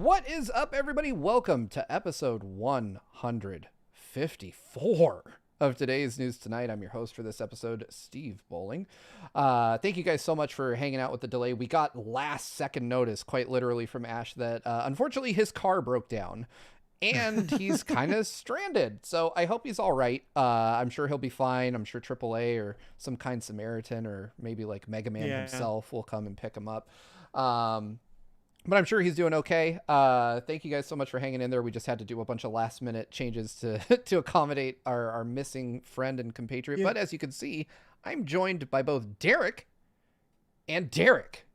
What is up, everybody? Welcome to episode 154 of today's News Tonight. I'm your host for this episode, Steve Bowling. Thank you guys so much for hanging out with the delay. We got last second notice, quite literally, from Ash that unfortunately his car broke down and he's kind of stranded. So I hope he's all right. I'm sure he'll be fine. I'm sure AAA or some kind Samaritan or maybe like Mega Man himself will come and pick him up. But I'm sure he's doing okay. Thank you guys so much for hanging in there. We just had to do a bunch of last minute changes to to accommodate our missing friend and compatriot. Yeah. But as you can see, I'm joined by both Derek and Derek.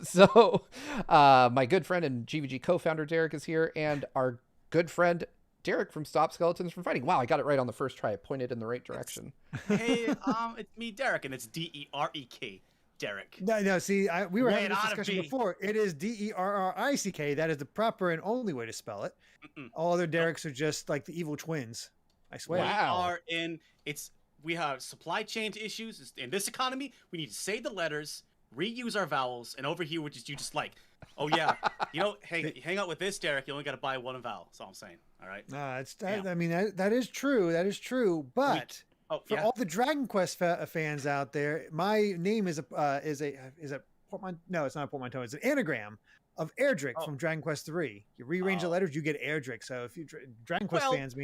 So my good friend and GVG co-founder Derek is here, and our good friend Derek from Stop Skeletons from Fighting. Wow, I got it right on the first try. I pointed in the right direction. Hey, it's me, Derek, and it's D-E-R-E-K. Derek. No. See, we were having this discussion before. It is D-E-R-R-I-C-K. That is the proper and only way to spell it. All other Dereks are just like the evil twins. I swear. Wow. We have supply chain issues in this economy. We need to say the letters, reuse our vowels, and over here, you just like, oh yeah, hang out with this, Derek. You only got to buy one vowel. That's all I'm saying. All right. I mean, that is true. That is true. But. For all the Dragon Quest fans out there, my name is a portmanteau. No, it's not a portmanteau. It's an anagram of Erdrick from Dragon Quest 3. You rearrange the letters, you get Erdrick. So if you Dragon Quest fans,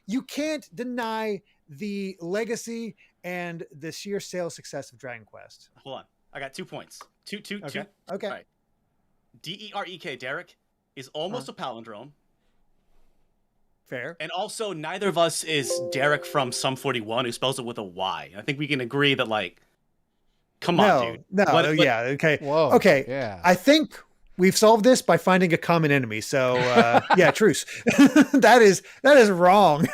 you can't deny the legacy and the sheer sales success of Dragon Quest. Hold on, I got 2 points. Two. Okay. All right. D-E-R-E-K, Derek, is almost a palindrome. Fair. And also, neither of us is Derek from Sum 41, who spells it with a Y. I think we can agree that, like, come on, dude. No, okay. Whoa, okay. Yeah. I think we've solved this by finding a common enemy. So, truce. that is wrong.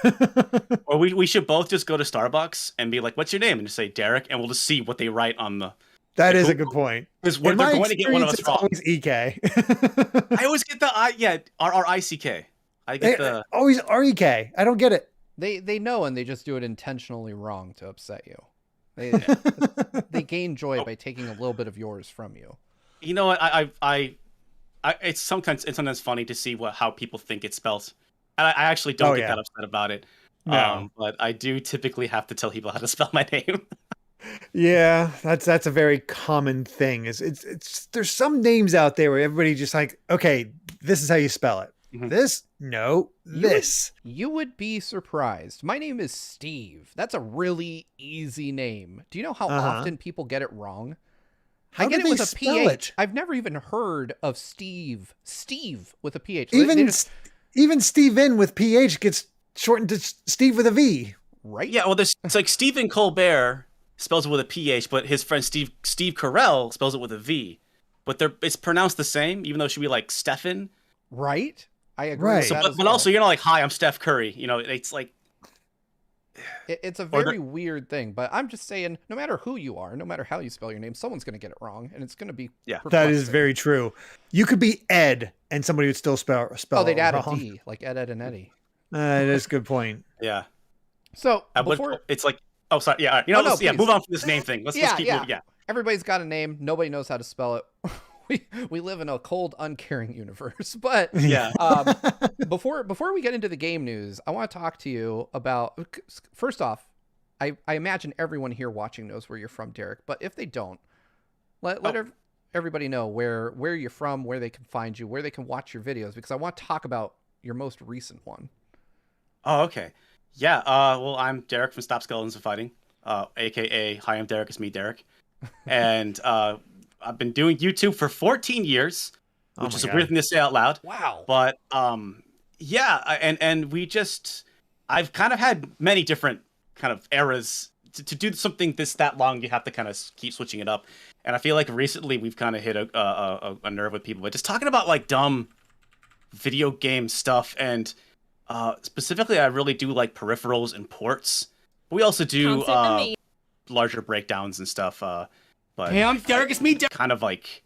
Or we should both just go to Starbucks and be like, what's your name? And just say Derek, and we'll just see what they write on the... That is a good point. Because they're going to get one of us wrong. Always EK. I always get the R-R-I-C-K. I get always R-E-K. I don't get it. They know, and they just do it intentionally wrong to upset you. They gain joy by taking a little bit of yours from you. You know what? It's sometimes funny to see how people think it's spelled. And I actually don't get that upset about it. No. But I do typically have to tell people how to spell my name. Yeah, that's a very common thing. It's there's some names out there where everybody just like, okay, this is how you spell it. Mm-hmm. This. You would be surprised. My name is Steve. That's a really easy name. Do you know how often people get it wrong? How I get do it with they a spell PH. it? I've never even heard of Steve with a PH. Even Steven with PH gets shortened to Steve with a V. Right? Yeah, well, it's like Stephen Colbert spells it with a PH, but his friend Steve Carell spells it with a V. But it's pronounced the same, even though it should be like Stefan. Right? I agree. Right. With that but also, you're not like, hi, I'm Steph Curry. It's like... It's a very weird thing, but I'm just saying, no matter who you are, no matter how you spell your name, someone's going to get it wrong, and it's going to be perplexing. That is very true. You could be Ed, and somebody would still spell they'd add wrong. a D, like Ed, and Eddie. That's a good point. Yeah. So, it's like... Oh, sorry. Yeah. Move on from this name thing. Let's keep moving. Yeah. Everybody's got a name. Nobody knows how to spell it. We live in a cold, uncaring universe. But before we get into the game news, I want to talk to you about, first off, I imagine everyone here watching knows where you're from, Derek. But if they don't, let everybody know where you're from, where they can find you, where they can watch your videos, because I want to talk about your most recent one. Oh, okay. Yeah. Well, I'm Derek from Stop Skeletons and Fighting, a.k.a. Hi, I'm Derek. It's me, Derek. And I've been doing YouTube for 14 years, which is a weird thing to say out loud. Wow. But and I've kind of had many different kind of eras. To do something that long, you have to kind of keep switching it up. And I feel like recently we've kind of hit a nerve with people. But just talking about like dumb video game stuff, and specifically I really do like peripherals and ports. We also do larger breakdowns and stuff. But hey, I'm Derek. It's me, Derek. Kind of like,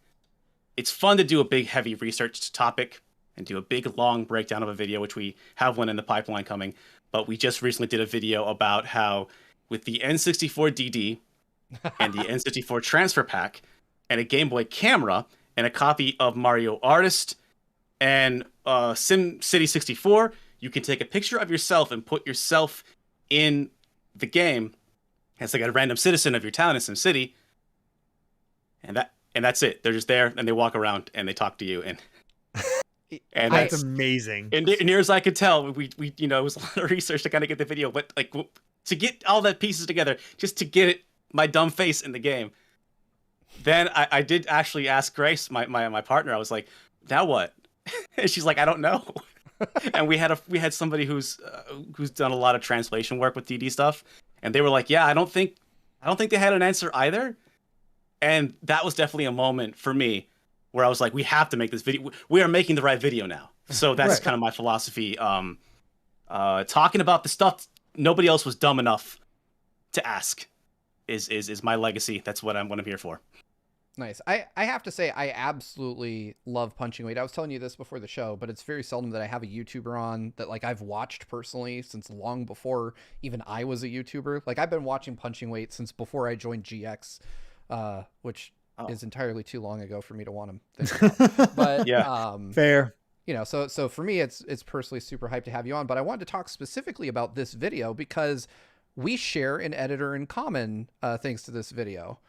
it's fun to do a big, heavy research topic and do a big, long breakdown of a video, which we have one in the pipeline coming. But we just recently did a video about how with the N64 DD and the N64 transfer pack and a Game Boy camera and a copy of Mario Artist And Sim City 64, you can take a picture of yourself and put yourself in the game as like a random citizen of your town in Sim City, and that's it. They're just there and they walk around and they talk to you, and that's amazing. And near as I could tell, we it was a lot of research to kind of get the video, but like to get all that pieces together, just to get my dumb face in the game. Then I did actually ask Grace, my partner. I was like, now what? And she's like, I don't know. And we had somebody who's done a lot of translation work with DD stuff, and they were like, yeah, I don't think they had an answer either. And that was definitely a moment for me where I was like, we have to make this video. We are making the right video now. So that's kind of my philosophy. Talking about the stuff nobody else was dumb enough to ask is my legacy. That's what I'm here for. Nice. I have to say, I absolutely love Punching Weight. I was telling you this before the show, but it's very seldom that I have a YouTuber on that like I've watched personally since long before even I was a YouTuber. Like I've been watching Punching Weight since before I joined GX, which is entirely too long ago for me to want to think about. But yeah, fair. You know, so for me, it's personally super hyped to have you on. But I wanted to talk specifically about this video because we share an editor in common, thanks to this video.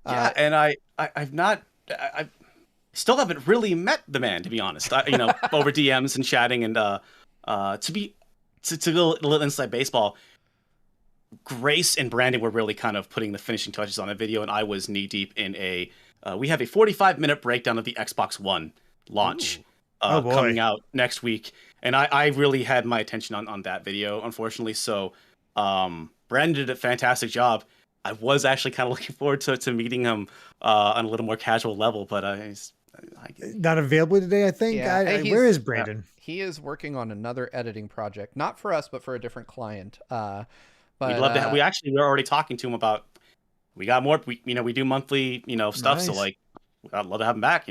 Yeah, and I still haven't really met the man, to be honest. Over DMs and chatting, and to go a little inside baseball, Grace and Brandon were really kind of putting the finishing touches on a video, and I was knee deep in we have a 45-minute breakdown of the Xbox One launch coming out next week, and I really had my attention on that video, unfortunately. So Brandon did a fantastic job. I was actually kind of looking forward to meeting him on a little more casual level, but he's not available today, I think. Yeah. Where is Brandon? He is working on another editing project, not for us, but for a different client. But we'd love to have, we're already talking to him about, we got more, we do monthly, stuff. Nice. So like, I'd love to have him back,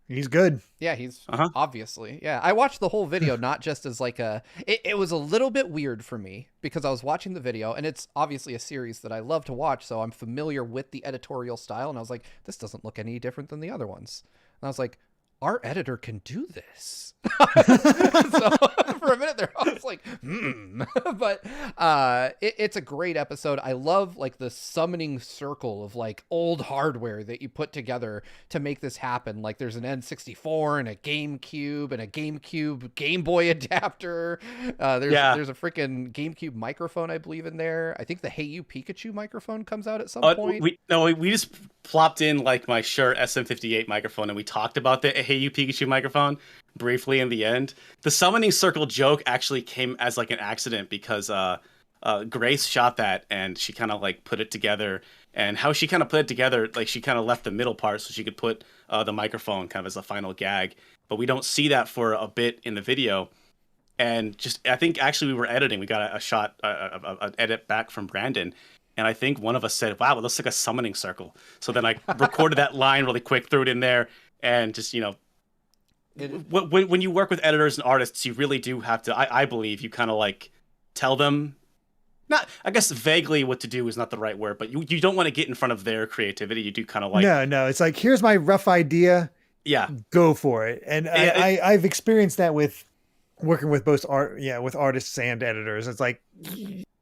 He's good. Yeah, he's obviously. Yeah, I watched the whole video not just as like it was a little bit weird for me because I was watching the video and it's obviously a series that I love to watch, so I'm familiar with the editorial style, and I was like, this doesn't look any different than the other ones. And I was like, our editor can do this. So for a minute there, I was like, But it's a great episode. I love like the summoning circle of like old hardware that you put together to make this happen. Like there's an N64 and a GameCube and a GameCube Game Boy adapter. There's a freaking GameCube microphone, I believe, in there. I think the Hey You Pikachu microphone comes out at some point. We just plopped in like my Shure SM58 microphone, and we talked about the Hey You Pikachu microphone briefly in the end. The summoning circle joke actually came as like an accident because Grace shot that and she kind of like put it together, and how she kind of put it together, like she kind of left the middle part so she could put the microphone kind of as a final gag, but we don't see that for a bit in the video. And just I think actually we were editing, we got a shot, an edit back from Brandon, and I think one of us said, wow, it looks like a summoning circle. So then I recorded that line really quick, threw it in there, and just when you work with editors and artists, you really do have to, I believe, you kind of like tell them, not, I guess vaguely what to do is not the right word, but you don't want to get in front of their creativity. You do kind of like... No, it's like, here's my rough idea. Yeah. Go for it. And I've experienced that with working with both with artists and editors. It's like,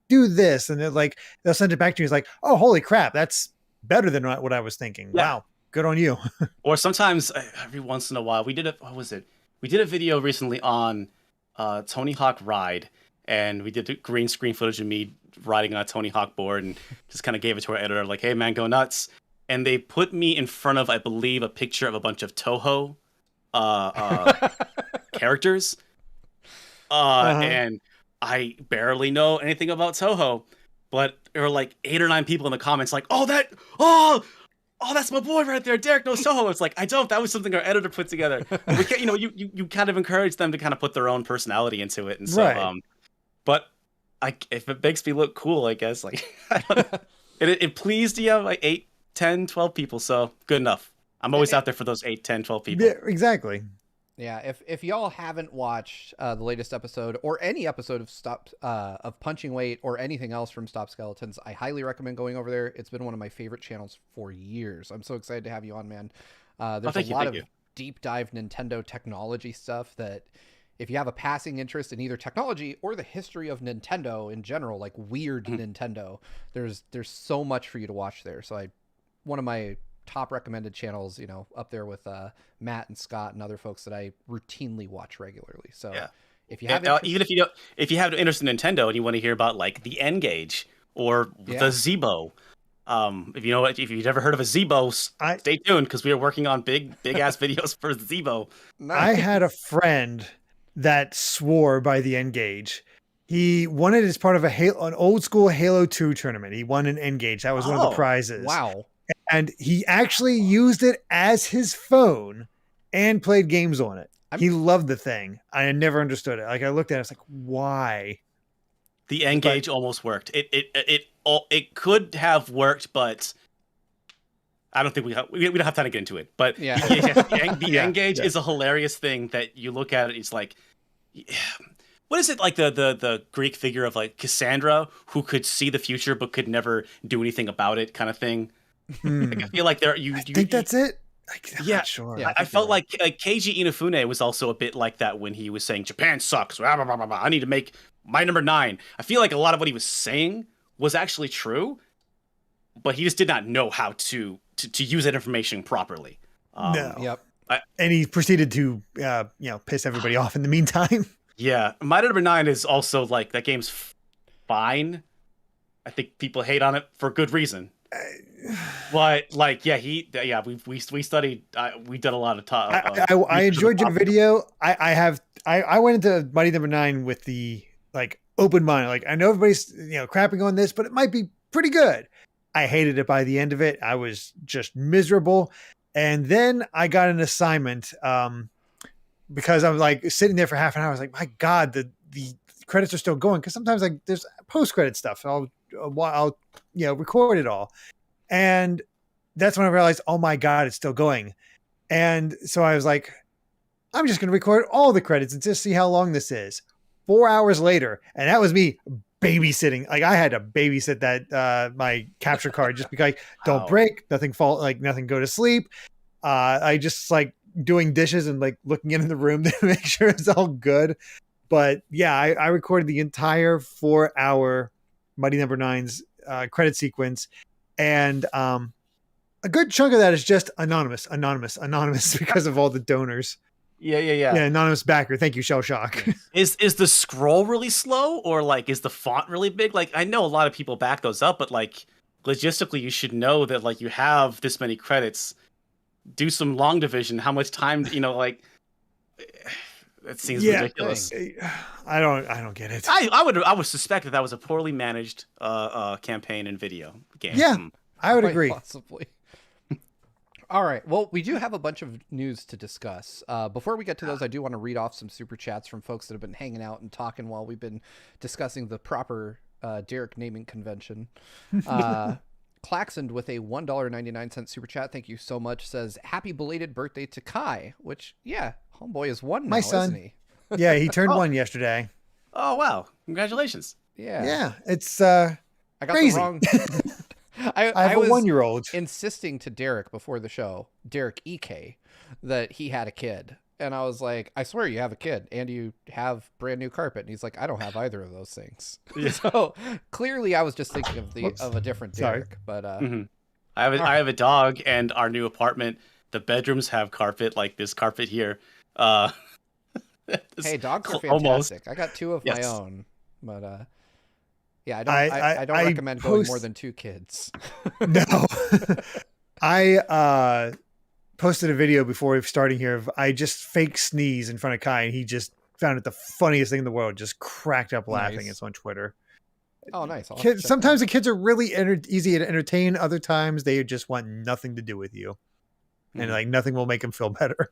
do this. And they'll send it back to you. It's like, oh, holy crap, that's better than what I was thinking. Yeah. Wow. Good on you. Or sometimes every once in a while, we did a video recently on Tony Hawk Ride, and we did green screen footage of me riding on a Tony Hawk board, and just kind of gave it to our editor, like, hey man, go nuts. And they put me in front of, I believe, a picture of a bunch of Toho characters. And I barely know anything about Toho, but there were like 8 or 9 people in the comments like, oh, that's my boy right there. Derek knows Toho. It's like, I don't. That was something our editor put together. We can't, you kind of encourage them to kind of put their own personality into it. And so, but if it makes me look cool, I guess, like, I don't know. It pleased, like 8, 10, 12 people. So good enough. I'm always out there for those 8, 10, 12 people. Yeah, exactly. Yeah, if y'all haven't watched the latest episode or any episode of Punching Weight or anything else from Stop Skeletons, I highly recommend going over there. It's been one of my favorite channels for years. I'm so excited to have you on, man. There's deep dive Nintendo technology stuff that if you have a passing interest in either technology or the history of Nintendo in general, like weird Nintendo, there's so much for you to watch there. So one of my top recommended channels, you know, up there with Matt and Scott and other folks that I routinely watch regularly. So if you have even if you have interest in Nintendo and you want to hear about like the N Gauge or the Zeebo, if you've never heard of a Zeebo, stay tuned because we are working on big ass videos for Zeebo. I had a friend that swore by the N Gauge. He won it as part of an old school Halo 2 tournament. He won an N Gauge. That was one of the prizes. Wow. And he actually used it as his phone and played games on it. He loved the thing. I never understood it. Like I looked at it, I was like, why? The N Gauge almost worked. It could have worked, but I don't think we don't have time to get into it. But the N Gauge is a hilarious thing that you look at it. It's like, what is it like the Greek figure of like Cassandra who could see the future but could never do anything about it, kind of thing. Like, I feel like I think that's it. I'm yeah, not sure. Yeah, I felt like Keiji Inafune was also a bit like that when he was saying Japan sucks. Blah, blah, blah, blah, blah. I need to make my number 9. I feel like a lot of what he was saying was actually true, but he just did not know how to use that information properly. No. Yep. And he proceeded to piss everybody off in the meantime. Yeah, my number 9 is also like that game's fine. I think people hate on it for good reason. But like, we studied. We did a lot of time. I enjoyed your video. I went into Mighty Number 9 with the like open mind. Like I know everybody's crapping on this, but it might be pretty good. I hated it by the end of it. I was just miserable. And then I got an assignment because I was like sitting there for half an hour. I was like, my God, the credits are still going because sometimes like there's post credit stuff. I'll record it all. And that's when I realized, oh my God, it's still going. And so I was like, I'm just going to record all the credits and just see how long this is. 4 hours later. And that was me babysitting. Like I had to babysit that, my capture card just because don't break, nothing fall, like nothing go to sleep. I just like doing dishes and like looking in the room to make sure it's all good. But yeah, I recorded the entire 4 hour Mighty Number 9's credit sequence. And a good chunk of that is just anonymous because of all the donors. Yeah. Anonymous backer. Thank you, Shell Shock. Is the scroll really slow, or like is the font really big? Like I know a lot of people back those up, but like logistically, you should know that like you have this many credits. Do some long division. How much time? Like it seems ridiculous. I don't get it. I would suspect that was a poorly managed campaign and video game. Yeah, I would agree. Possibly. All right. Well, we do have a bunch of news to discuss. Before we get to those, I do want to read off some super chats from folks that have been hanging out and talking while we've been discussing the proper Derek naming convention. Claxoned with a $1.99 super chat. Thank you so much. Says, happy belated birthday to Kai, which, homeboy is 1 now, my son. Isn't he? Yeah, he turned 1 yesterday. Oh, wow. Congratulations. Yeah, it's I got crazy. the wrong... I have a 1-year-old. Insisting to Derek before the show, Derek EK, that he had a kid. And I was like, I swear you have a kid and you have brand new carpet. And he's like, I don't have either of those things. Yeah. So clearly I was just thinking of a different Derek. But I have a dog, and our new apartment, the bedrooms have carpet like this carpet here. Hey, dogs are fantastic. Almost. I got 2 of my own. But I don't recommend going more than 2 kids. No. I posted a video before starting here of I just fake sneeze in front of Kai, and he just found it the funniest thing in the world. Just cracked up laughing. Nice. It's on Twitter. Oh, nice. Sometimes the kids are really easy to entertain. Other times they just want nothing to do with you, and like nothing will make them feel better.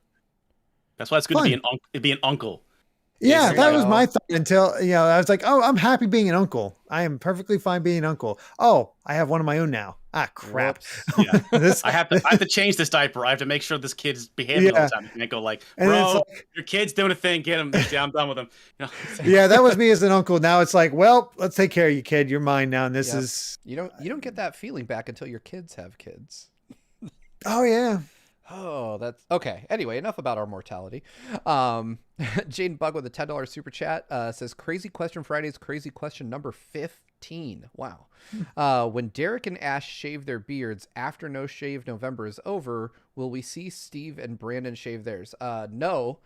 That's why it's good to be an uncle. Yeah, that was my thought until, I was like, oh, I'm happy being an uncle. I am perfectly fine being an uncle. Oh, I have one of my own now. Ah, crap. Yeah. I have to change this diaper. I have to make sure this kid's behaving all the time. I can't go like, bro, your kid's doing a thing. Get him. I'm done with him. Yeah, that was me as an uncle. Now it's like, well, let's take care of you, kid. You're mine now. And this is... You don't get that feeling back until your kids have kids. Oh, yeah. Oh, that's okay. Anyway, enough about our mortality. Um, Jane Bug with a $10 super chat says, "Crazy question Fridays, crazy question number 15." Wow. When Derek and Ash shave their beards after No Shave November is over, will we see Steve and Brandon shave theirs? No.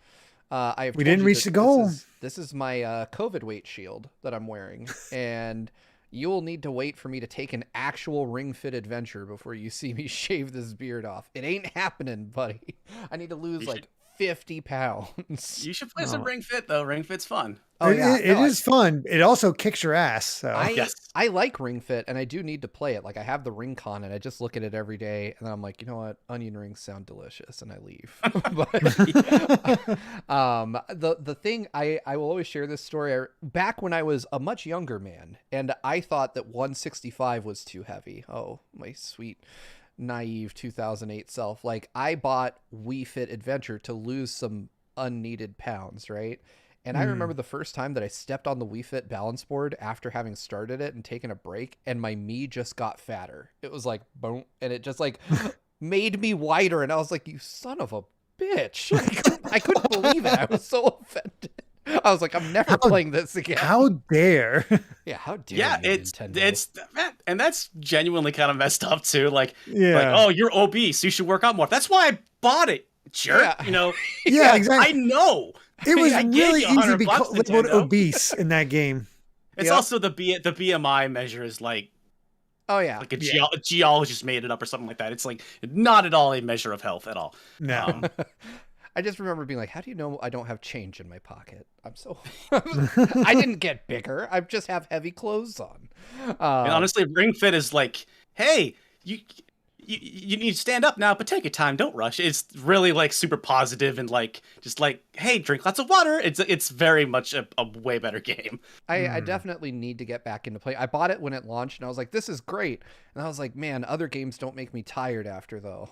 I have We told didn't you reach that the goal. this is my COVID weight shield that I'm wearing, and you will need to wait for me to take an actual Ring Fit adventure before you see me shave this beard off. It ain't happening, buddy. I need to lose like 50 pounds. You should play some Ring Fit though. Ring Fit's fun. Oh yeah, It is fun. It also kicks your ass. So I like Ring Fit, and I do need to play it. Like I have the Ring Con, and I just look at it every day, and then I'm like, you know what, onion rings sound delicious, and I leave. But the thing I will always share this story. Back when I was a much younger man, and I thought that 165 was too heavy. Oh, my sweet naive 2008 self. Like I bought Wii Fit Adventure to lose some unneeded pounds, right? And I remember the first time that I stepped on the Wii Fit balance board after having started it and taken a break, and my me just got fatter. It was like, boom, and it just like made me wider. And I was like, you son of a bitch. I couldn't believe it. I was so offended. I was like, I'm never playing this again. How dare? Yeah, how dare Yeah, you, it's Nintendo? and that's genuinely kind of messed up too. Like, oh, you're obese, you should work out more. That's why I bought it, jerk. Yeah. You know? Yeah, exactly. I know. It was I really gave you easy to be $100, labeled Nintendo. obese in that game. It's also the BMI measure is like, oh yeah, like a geologist made it up or something like that. It's like not at all a measure of health at all. No. I just remember being like, how do you know I don't have change in my pocket? I didn't get bigger. I just have heavy clothes on. And honestly, Ring Fit is like, hey, you need to stand up now, but take your time. Don't rush. It's really like super positive and like just like, hey, drink lots of water. It's very much a way better game. I definitely need to get back into play. I bought it when it launched, and I was like, this is great. And I was like, man, other games don't make me tired after, though.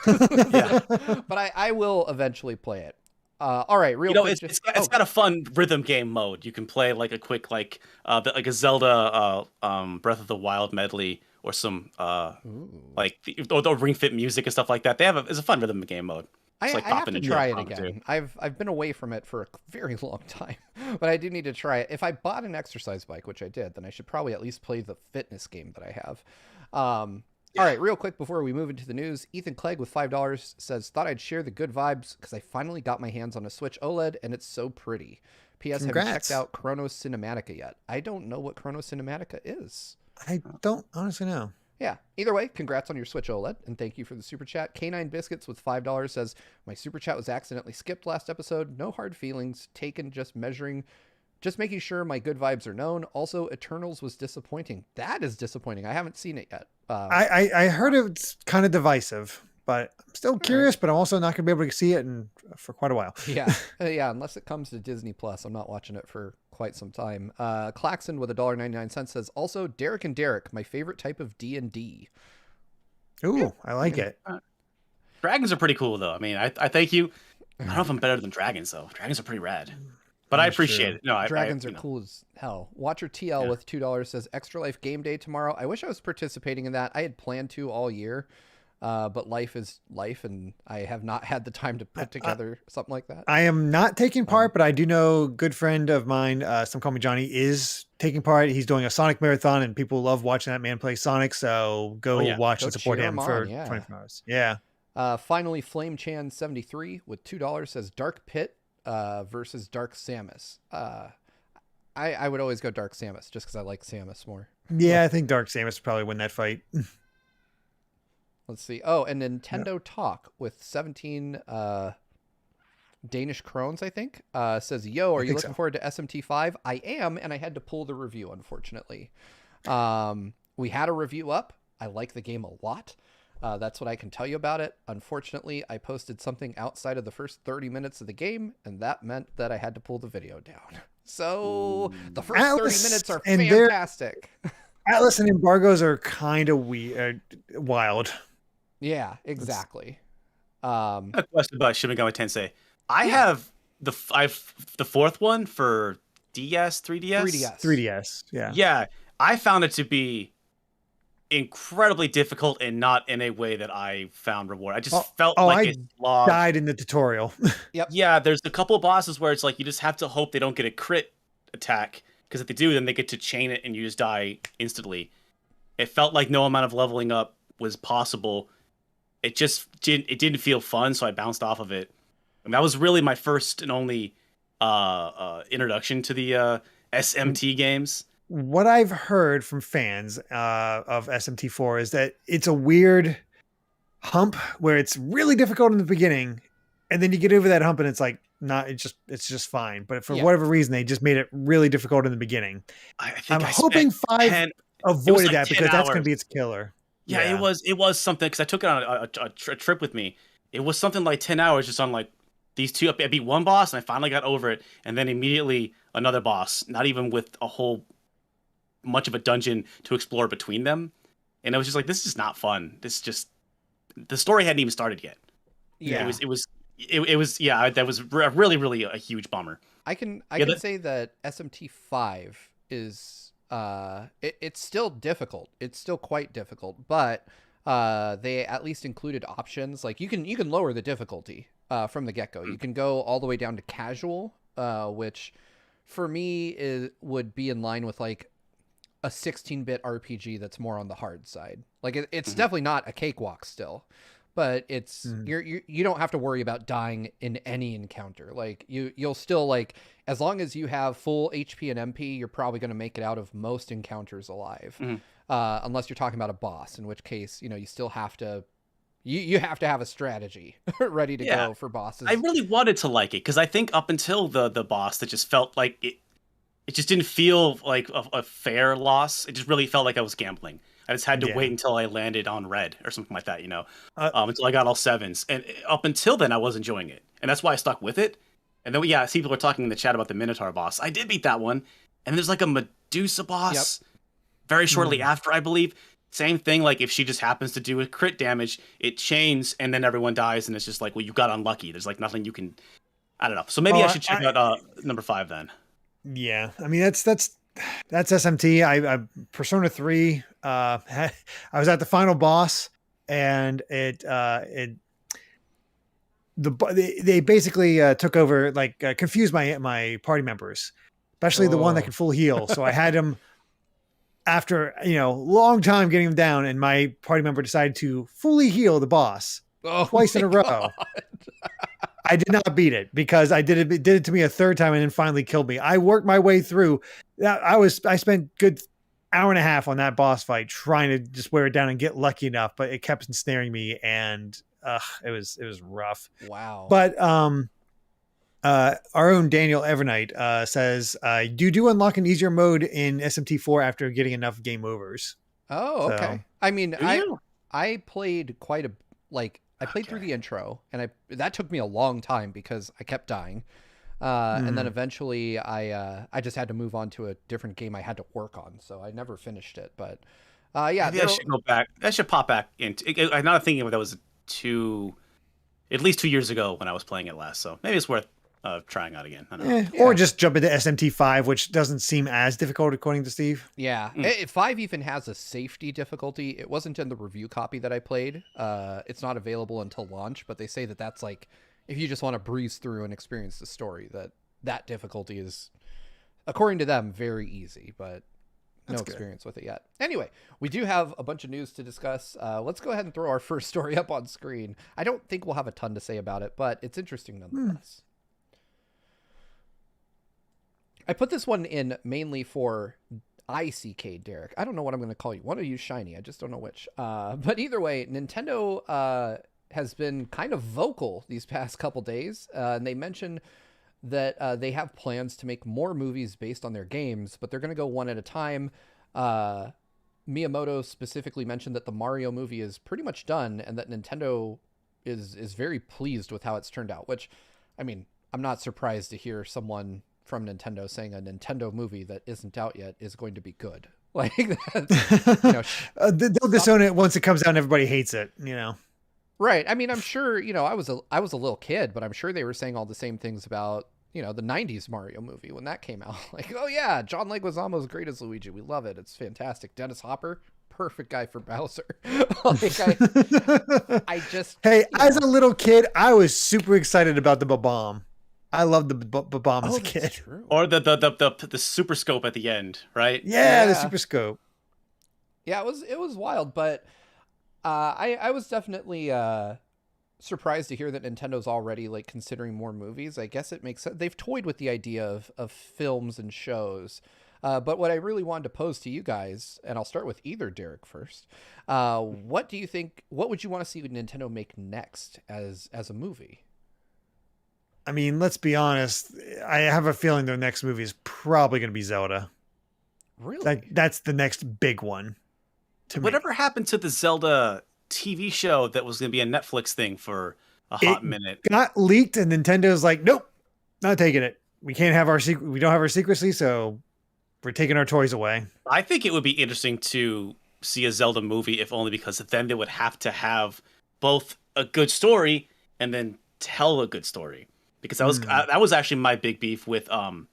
Yeah. But I will eventually play it. All right, real quick. It's got a fun rhythm game mode. You can play like a quick like a Zelda Breath of the Wild medley or some like the Ring Fit music and stuff like that. It's a fun rhythm game mode. I like have to try it again. I've been away from it for a very long time, but I do need to try it. If I bought an exercise bike, which I did, then I should probably at least play the fitness game that I have. All right, real quick before we move into the news, Ethan Clegg with $5 says, thought I'd share the good vibes because I finally got my hands on a Switch OLED and it's so pretty. P.S. Have you checked out Chrono Cinematica yet? I don't know what Chrono Cinematica is. I don't honestly know. Yeah. Either way, congrats on your Switch OLED, and thank you for the super chat. K9 Biscuits with $5 says, my super chat was accidentally skipped last episode. No hard feelings. Taken just making sure my good vibes are known. Also, Eternals was disappointing. That is disappointing. I haven't seen it yet. I heard it's kind of divisive, but I'm still curious, but I'm also not going to be able to see it for quite a while. Yeah. Yeah. Unless it comes to Disney Plus, I'm not watching it for quite some time. Claxon with $1.99 says, also Derek and Derek, my favorite type of D&D. Ooh, I like it. Dragons are pretty cool though. I mean, I thank you. I don't know if I'm better than dragons though. Dragons are pretty rad. But I appreciate it. No, Dragons are cool as hell. Watcher TL with $2 says, Extra Life game day tomorrow. I wish I was participating in that. I had planned to all year, but life is life, and I have not had the time to put together something like that. I am not taking part, but I do know a good friend of mine, some call me Johnny, is taking part. He's doing a Sonic marathon, and people love watching that man play Sonic, so go watch and support him for 24 hours. Yeah. Finally, Flame Chan 73 with $2 says, Dark Pit versus Dark Samus. I would always go Dark Samus just because I like Samus more. Yeah, I think Dark Samus would probably win that fight. Let's see. Oh, and Nintendo Talk with 17 Danish krones, I think, says, yo, are you looking forward to SMT5? I am, and I had to pull the review, unfortunately. We had a review up. I like the game a lot. That's what I can tell you about it. Unfortunately, I posted something outside of the first 30 minutes of the game, and that meant that I had to pull the video down. So the first 30 minutes are fantastic. Atlas and embargoes are kind of wild. Yeah, exactly. A question about Shin Megami Tensei. I have the fourth one for DS, 3DS. 3DS. Yeah. Yeah, I found it to be incredibly difficult and not in a way that I found reward. I just felt I like a slog. died in the tutorial. Yep. Yeah, there's a couple of bosses where it's like you just have to hope they don't get a crit attack, because if they do, then they get to chain it and you just die instantly. It felt like no amount of leveling up was possible. It didn't feel fun, so I bounced off of it. And that was really my first and only introduction to the SMT games. What I've heard from fans of SMT4 is that it's a weird hump where it's really difficult in the beginning, and then you get over that hump and it's like it's just fine. But for whatever reason, they just made it really difficult in the beginning. I'm hoping 5 avoided that, because that's going to be its killer. Yeah, it was something, because I took it on a trip with me. It was something like 10 hours just on like these two. I beat one boss and I finally got over it, and then immediately another boss, not even with a whole much of a dungeon to explore between them. And it was just like, this is not fun. The story hadn't even started yet. Yeah. It was that was really, really a huge bummer. I can say that SMT5 is it's still difficult. It's still quite difficult, but they at least included options. Like you can lower the difficulty from the get-go. You can go all the way down to casual, which for me would be in line with like a 16-bit RPG that's more on the hard side. Like it's definitely not a cakewalk still, but it's you don't have to worry about dying in any encounter. Like you'll still, like, as long as you have full HP and MP, you're probably going to make it out of most encounters alive. Unless you're talking about a boss, in which case, you still have to you have to have a strategy ready to go for bosses. I really wanted to like it, because I think up until the boss, that just felt like it just didn't feel like a fair loss. It just really felt like I was gambling. I just had to wait until I landed on red or something like that, until I got all 7s. And up until then, I was enjoying it. And that's why I stuck with it. And then, people were talking in the chat about the Minotaur boss. I did beat that one. And there's like a Medusa boss very shortly after, I believe. Same thing, like if she just happens to do a crit damage, it chains, and then everyone dies, and it's just like, well, you got unlucky. There's like nothing you can... I don't know. So maybe I should check out number 5 then. Yeah, I mean that's SMT. I Persona 3. I was at the final boss, and they basically took over, like confused my party members, especially the one that could full heal. So I had him after long time getting him down, and my party member decided to fully heal the boss twice in a row. I did not beat it, because it did it to me a third time and then finally killed me. I worked my way through. I spent good hour and a half on that boss fight trying to just wear it down and get lucky enough, but it kept ensnaring me, and it was rough. Wow. But our own Daniel Evernight says you do unlock an easier mode in SMT4 after getting enough game overs. Oh, okay. So, I mean, I played I played through the intro, and that took me a long time because I kept dying. And then eventually I just had to move on to a different game I had to work on, so I never finished it. But maybe I should go back. I should pop back into. I'm not thinking of that was at least 2 years ago when I was playing it last. So maybe it's worth trying out again. I don't know. Or just jump into SMT5, which doesn't seem as difficult according to Steve. Yeah, 5 even has a safety difficulty. It wasn't in the review copy that I played. It's not available until launch, but they say that that's like, if you just want to breeze through and experience the story, that difficulty is, according to them, very easy, but no experience with it yet. Anyway, we do have a bunch of news to discuss. Let's go ahead and throw our first story up on screen. I don't think we'll have a ton to say about it, but it's interesting nonetheless. I put this one in mainly for ICK, Derek. I don't know what I'm going to call you. One of you Shiny. I just don't know which. But either way, Nintendo has been kind of vocal these past couple days. And they mentioned that they have plans to make more movies based on their games, but they're going to go one at a time. Miyamoto specifically mentioned that the Mario movie is pretty much done, and that Nintendo is very pleased with how it's turned out, which, I mean, I'm not surprised to hear someone from Nintendo saying a Nintendo movie that isn't out yet is going to be good. Like they'll disown it once it comes out and everybody hates it, Right. I mean, I'm sure, I was a little kid, but I'm sure they were saying all the same things about, the 90s Mario movie when that came out. Like, oh yeah, John Leguizamo's great as Luigi. We love it. It's fantastic. Dennis Hopper, perfect guy for Bowser. Like I just Hey, as a little kid, I was super excited about the Bomb. I loved the Bomb as a kid. True. Or the super scope at the end, right? Yeah, the Super Scope. Yeah, it was wild, but I was definitely surprised to hear that Nintendo's already like considering more movies. I guess it makes sense. They've toyed with the idea of films and shows. But what I really wanted to pose to you guys, and I'll start with either Derek first. What do you think? What would you want to see Nintendo make next as a movie? I mean, let's be honest. I have a feeling their next movie is probably going to be Zelda. Really? That's the next big one. Whatever happened to the Zelda TV show that was going to be a Netflix thing for a hot minute? Got leaked, and Nintendo's like, nope, not taking it. We can't have we don't have our secrecy, so we're taking our toys away. I think it would be interesting to see a Zelda movie, if only because then they would have to have both a good story and then tell a good story. Because that was actually my big beef with Breath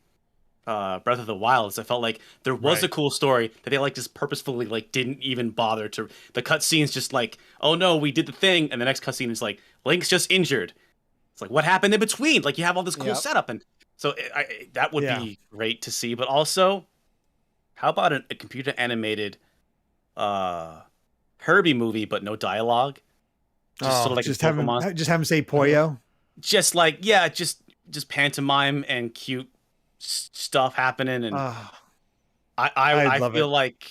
of the Wild. I felt like there was a cool story that they like just purposefully like didn't even bother to. The cutscenes just like, oh no, we did the thing, and the next cutscene is like Link's just injured. It's like, what happened in between? Like you have all this cool setup, and so that would be great to see. But also, how about a computer animated Herbie movie, but no dialogue? Just sort of like just have him say Poyo. Just like just pantomime and cute stuff happening, and I feel like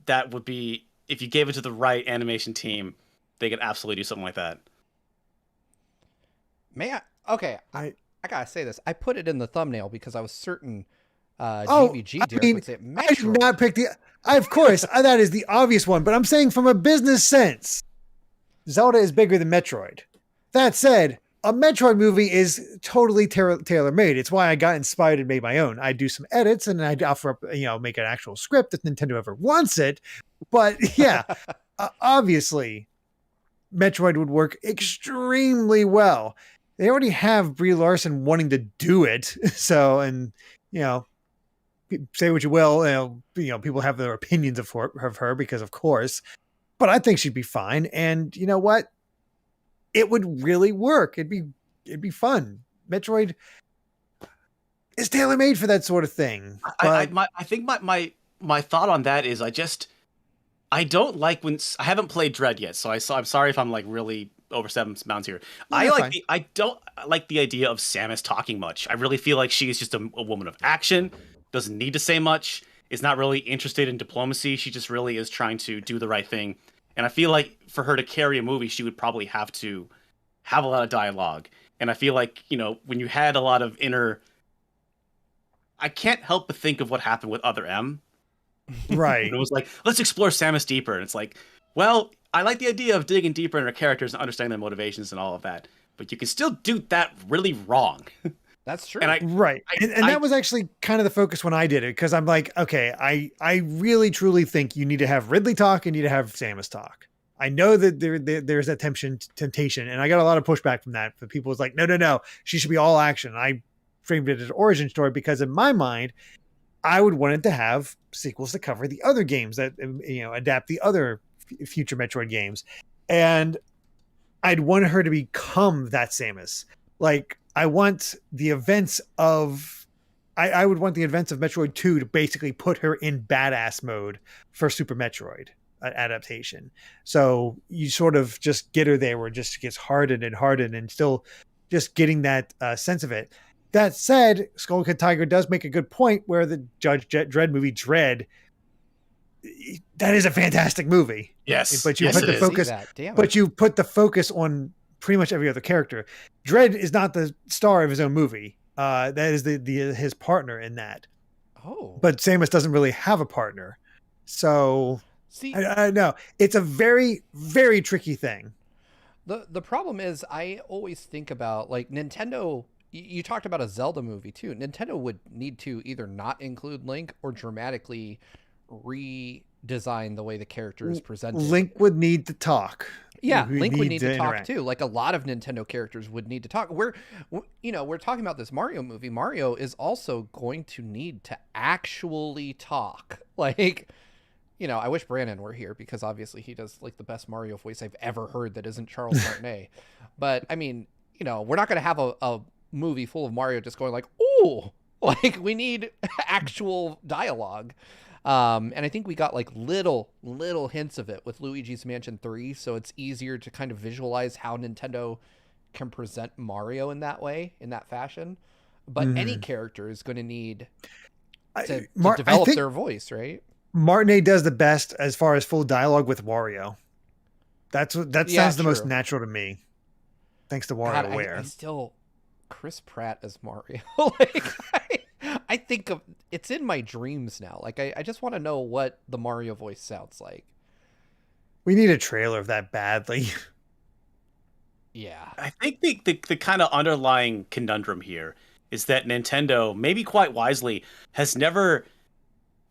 that would be, if you gave it to the right animation team, they could absolutely do something like that. I gotta say this. I put it in the thumbnail because I was certain GVG Derek would say Metroid. I did not pick of course, that is the obvious one, but I'm saying from a business sense, Zelda is bigger than Metroid. That said, a Metroid movie is totally tailor-made. It's why I got inspired and made my own. I do some edits and I offer up, make an actual script if Nintendo ever wants it. But yeah, obviously, Metroid would work extremely well. They already have Brie Larson wanting to do it. So, and, say what you will, people have their opinions of her because, of course. But I think she'd be fine. And you know what? It would really work. It'd be fun. Metroid is tailor-made for that sort of thing. I think my thought on that is I don't like when I haven't played Dread yet, so I'm sorry if I'm like really overstepping bounds here. No, I don't like the idea of Samus talking much. I really feel like she is just a woman of action, doesn't need to say much, is not really interested in diplomacy. She just really is trying to do the right thing. And I feel like for her to carry a movie, she would probably have to have a lot of dialogue. And I feel like, when you had a lot of I can't help but think of what happened with Other M. Right. It was like, let's explore Samus deeper. And it's like, well, I like the idea of digging deeper in her characters and understanding their motivations and all of that. But you can still do that really wrong. That's true. And that was actually kind of the focus when I did it, because I'm like, okay, I really truly think you need to have Ridley talk and you need to have Samus talk. I know that there's that temptation, and I got a lot of pushback from that. But people was like, no, she should be all action. I framed it as an origin story because in my mind, I would want it to have sequels to cover the other games that adapt the other future Metroid games, and I'd want her to become that Samus. Like, I want the events of, I would want the events of Metroid 2 to basically put her in badass mode for Super Metroid adaptation. So you sort of just get her there where it just gets hardened and still just getting that sense of it. That said, Skull Kid Tiger does make a good point where the Judge Dredd movie Dredd, that is a fantastic movie. Yes. But you put the focus, you put the focus on pretty much every other character. Dredd is not the star of his own movie. That is his partner in that. Oh. But Samus doesn't really have a partner. So I know it's a very, very tricky thing. The problem is I always think about like Nintendo. You talked about a Zelda movie too. Nintendo would need to either not include Link or dramatically redesign the way the character is presented. Link would need to talk. Yeah, Link would need to talk too. Like a lot of Nintendo characters would need to talk. We're talking about this Mario movie. Mario is also going to need to actually talk. Like, I wish Brandon were here because obviously he does like the best Mario voice I've ever heard that isn't Charles Martinet. But I mean, we're not going to have a movie full of Mario just going like, ooh, like we need actual dialogue. And I think we got like little hints of it with Luigi's Mansion 3. So it's easier to kind of visualize how Nintendo can present Mario in that way, in that fashion. But any character is going to need to develop their voice, right? Martinet does the best as far as full dialogue with Wario. That sounds the most natural to me. Thanks to WarioWare. I still Chris Pratt as Mario. Like I think of it's in my dreams now. Like I just want to know what the Mario voice sounds like. We need a trailer of that badly. Yeah. I think the kind of underlying conundrum here is that Nintendo, maybe quite wisely, has never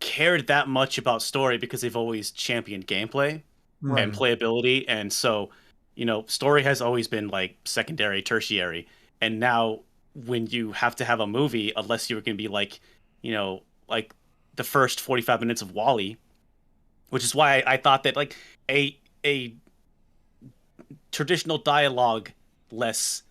cared that much about story because they've always championed gameplay and playability. And so, story has always been like secondary, tertiary. And now when you have to have a movie, unless you're going to be like, like the first 45 minutes of WALL-E, which is why I thought that like a traditional dialogue less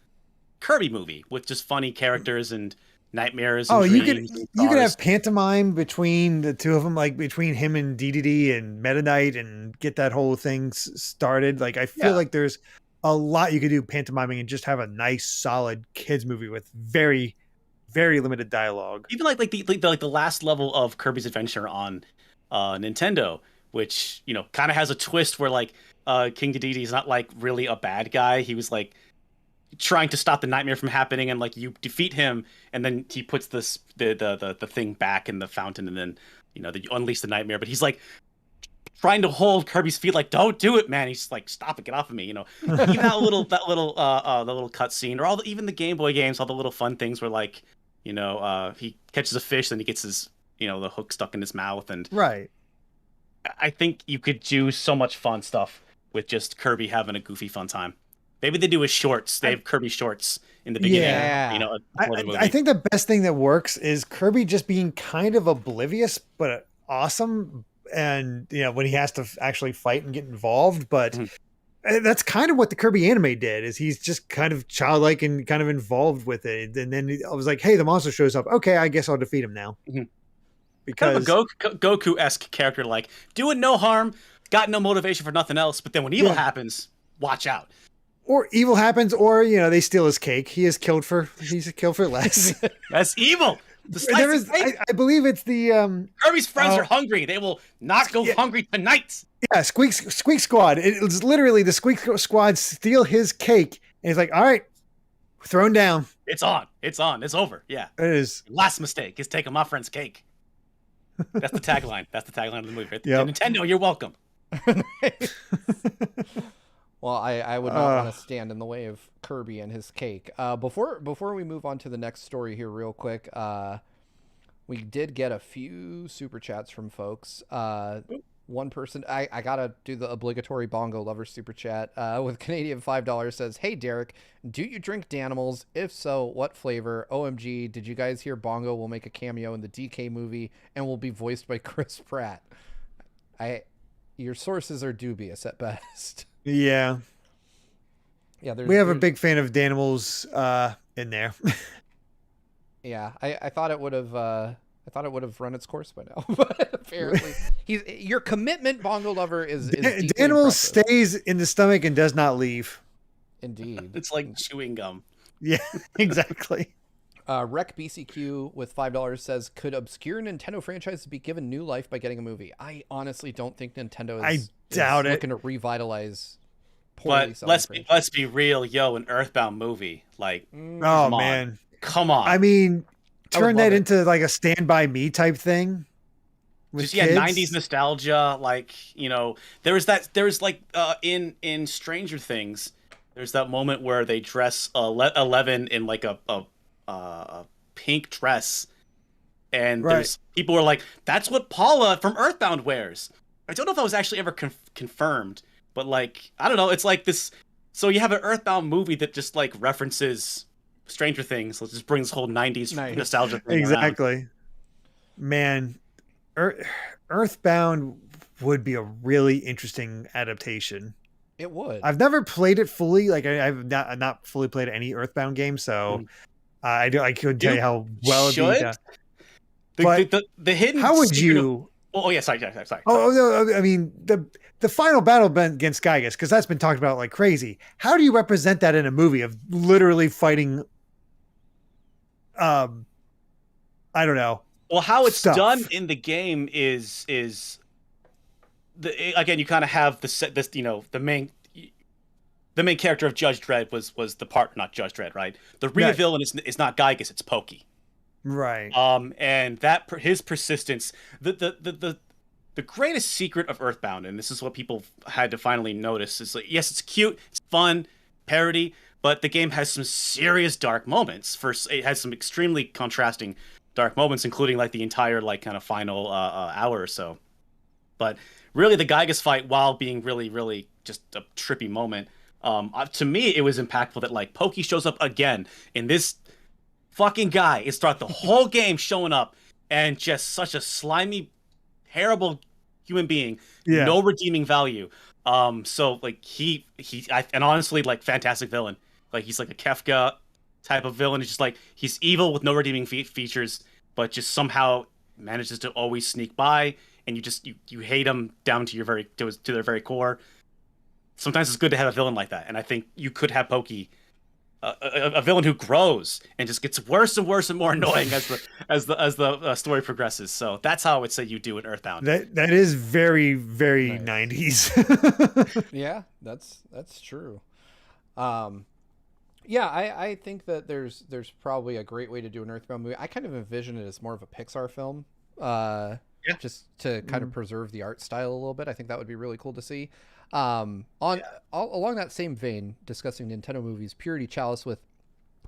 Kirby movie with just funny characters and nightmares. And you could have pantomime between the two of them, like between him and DDD and Meta Knight, and get that whole thing started. Like I feel like there's a lot you could do pantomiming and just have a nice, solid kids movie with very, very limited dialogue. Even like the last level of Kirby's Adventure on Nintendo, which kind of has a twist where like King Dedede is not like really a bad guy. He was like trying to stop the nightmare from happening, and like you defeat him, and then he puts the thing back in the fountain, and then you unleash the nightmare. But he's like trying to hold Kirby's feet, like, don't do it, man. He's like, stop it, get off of me. Even that little cutscene, or even the Game Boy games, all the little fun things where like he catches a fish, then he gets his the hook stuck in his mouth, and right. I think you could do so much fun stuff with just Kirby having a goofy fun time. Maybe they do his shorts. They have Kirby shorts in the beginning. Yeah. I think the best thing that works is Kirby just being kind of oblivious, but awesome. And, when he has to actually fight and get involved. But that's kind of what the Kirby anime did, is he's just kind of childlike and kind of involved with it. And then I was like, hey, the monster shows up. Okay, I guess I'll defeat him now. Because kind of a Goku-esque character, like doing no harm, got no motivation for nothing else. But then when evil happens, watch out. Or evil happens, or they steal his cake. He's killed for less. That's evil. I believe it's the Kirby's friends are hungry. They will not go hungry tonight. Yeah, Squeak Squad. It's literally the Squeak Squad steal his cake, and he's like, "All right, thrown down. It's on. It's over." Yeah, it is. Last mistake is taking my friend's cake. That's the tagline. That's the tagline of the movie. Right? Yep. Nintendo, you're welcome. Well, I would not want to stand in the way of Kirby and his cake. Before we move on to the next story here real quick, we did get a few super chats from folks. One person, I gotta do the obligatory Bongo Lover super chat with Canadian $5 says, "Hey Derek, do you drink Danimals? If so, what flavor? OMG, did you guys hear Bongo will make a cameo in the DK movie and will be voiced by Chris Pratt?" Your sources are dubious at best. Yeah. We have a big fan of Danimals in there. Yeah, I thought it would have. I thought it would have run its course by now, but apparently, your commitment, Bongo Lover, is Danimals stays in the stomach and does not leave. Indeed, it's like chewing gum. Yeah, exactly. Rec BCQ with $5 says, "Could obscure Nintendo franchises be given new life by getting a movie?" I honestly don't think Nintendo is looking to revitalize. But let's be real, an Earthbound movie, like, come on. I mean, turn that into like a Stand By Me type thing. Just 90s nostalgia, like there's like in Stranger Things, there's that moment where they dress 11 in like a pink dress, and there's people who are like, that's what Paula from Earthbound wears. I don't know if that was actually ever confirmed, but like, I don't know, it's like this. So you have an Earthbound movie that just like references Stranger Things. So it just brings this whole 90s nostalgia thing exactly around. Man, Earthbound would be a really interesting adaptation. It would. I've never played it fully. Like I've not fully played any Earthbound game, so I couldn't tell you how well it'd be done. The hidden. How would you? Oh yeah, sorry. Oh no, I mean the final battle against Gygas, because that's been talked about like crazy. How do you represent that in a movie of literally fighting? I don't know. Well, how it's done in the game is again, you kind of have the main character of Judge Dredd was the part, not Judge Dredd, right? The real villain is not Gygas, it's Pokey. Right. And that his persistence, the greatest secret of Earthbound, and this is what people had to finally notice, is like, yes, it's cute, it's fun, parody, but the game has some serious dark moments. First, it has some extremely contrasting dark moments, including like the entire like kind of final hour or so. But really, the Gygas fight, while being really, really just a trippy moment, to me, it was impactful that like Pokey shows up again in this fucking guy is throughout the whole game showing up and just such a slimy, terrible human being, no redeeming value. So like and honestly, like fantastic villain. Like he's like a Kefka type of villain. It's just like he's evil with no redeeming features, but just somehow manages to always sneak by, and you hate him down to their very core. Sometimes it's good to have a villain like that, and I think you could have Pokey. A villain who grows and just gets worse and worse and more annoying as the story progresses. So that's how I would say you do in Earthbound. That is very, very nice. 90s. Yeah, that's true. Yeah, I think that there's probably a great way to do an Earthbound movie. I kind of envision it as more of a Pixar film, just to kind of preserve the art style a little bit. I think that would be really cool to see. Along that same vein, discussing Nintendo movies, Purity Chalice with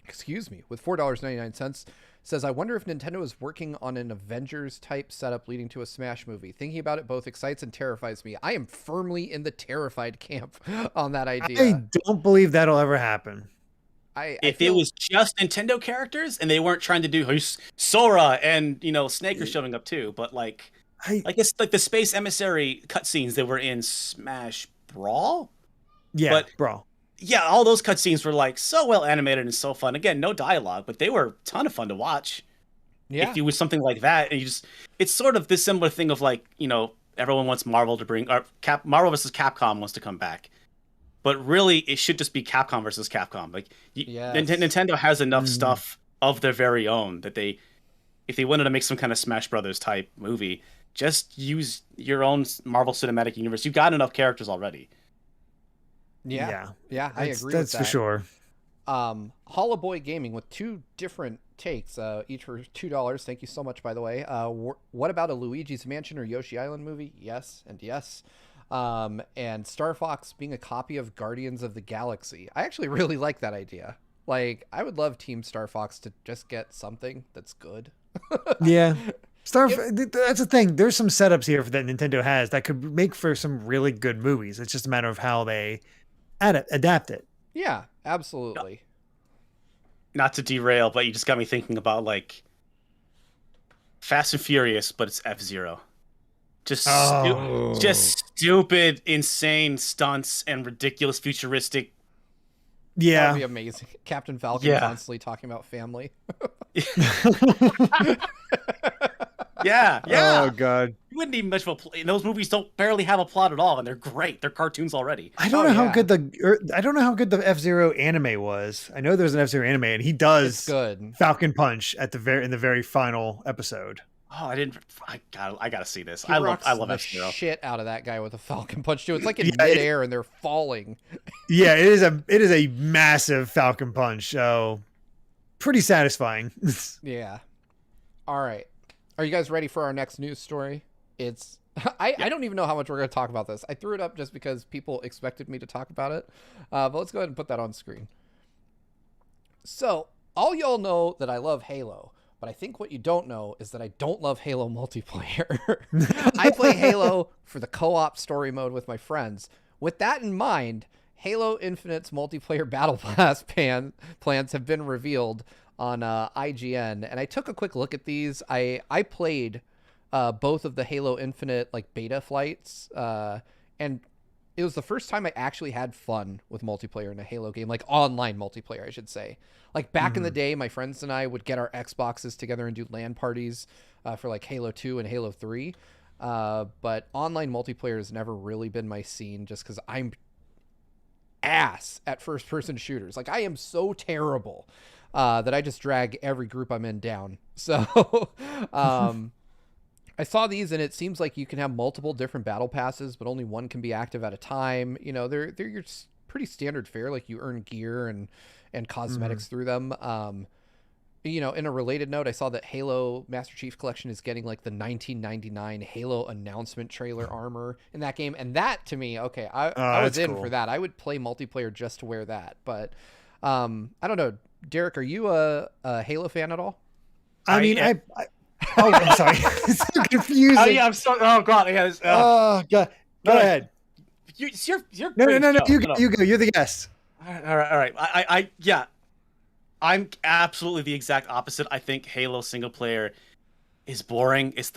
$4.99 says, I wonder if Nintendo is working on an Avengers type setup leading to a Smash movie. Thinking about it both excites and terrifies me. I am firmly in the terrified camp on that idea. I don't believe that'll ever happen. If it was just Nintendo characters and they weren't trying to do Sora and Snake are showing up too, but like it's like the Space Emissary cutscenes that were in Smash Brawl. Yeah, but Brawl. Yeah, all those cutscenes were like so well animated and so fun. Again, no dialogue, but they were a ton of fun to watch. Yeah, if it was something like that, and it's sort of this similar thing of like everyone wants Marvel to bring, or Marvel versus Capcom wants to come back. But really, it should just be Capcom versus Capcom. Like, Nintendo has enough stuff of their very own that if they wanted to make some kind of Smash Brothers type movie, just use your own Marvel Cinematic Universe. You've got enough characters already. Yeah, I agree with that. That's for sure. Hollow Boy Gaming with two different takes, each for $2. Thank you so much, by the way. What about a Luigi's Mansion or Yoshi Island movie? Yes, and yes. And Star Fox being a copy of Guardians of the Galaxy. I actually really like that idea. Like, I would love Team Star Fox to just get something that's good. Yeah. That's the thing. There's some setups here that Nintendo has that could make for some really good movies. It's just a matter of how they adapt it. Yeah, absolutely. Not to derail, but you just got me thinking about like Fast and Furious, but it's F-Zero. Just stupid, insane stunts and ridiculous futuristic. Yeah, that would be amazing. Captain Falcon constantly talking about family. Yeah. Oh god, you wouldn't even much of a play. Those movies don't barely have a plot at all, and they're great. They're cartoons already. I don't know how good the F-Zero anime was. I know there's an F-Zero anime, and he does good Falcon Punch in the very final episode. Oh, I gotta see this. I love F-Zero. Shit out of that guy with a Falcon Punch too. It's like in midair and they're falling. Yeah, it is a massive Falcon Punch. So pretty satisfying. Yeah. All right. Are you guys ready for our next news story? It's I don't even know how much we're going to talk about this. I threw it up just because people expected me to talk about it. But let's go ahead and put that on screen. So, all y'all know that I love Halo. But I think what you don't know is that I don't love Halo multiplayer. I play Halo for the co-op story mode with my friends. With that in mind, Halo Infinite's multiplayer battle pass plans have been revealed on IGN, and I took a quick look at these. I played both of the Halo Infinite like beta flights, and it was the first time I actually had fun with multiplayer in a Halo game, like online multiplayer, I should say. Like back in the day, my friends and I would get our Xboxes together and do LAN parties for like Halo 2 and Halo 3. But online multiplayer has never really been my scene just because I'm ass at first person shooters. Like I am so terrible that I just drag every group I'm in down. So I saw these and it seems like you can have multiple different battle passes, but only one can be active at a time. You know, they're your pretty standard fare. Like you earn gear and cosmetics through them. You know, in a related note, I saw that Halo Master Chief Collection is getting like the 1999 Halo announcement trailer armor in that game. And that to me, okay, I was in for that. I would play multiplayer just to wear that. But I don't know. Derek, are you a Halo fan at all? I mean, oh, I'm sorry. It's so confusing. Oh yeah, I'm so. Oh god, yeah. Oh god, go ahead. You're no. You go. You're the guest. All right. Yeah. I'm absolutely the exact opposite. I think Halo single player is boring. It's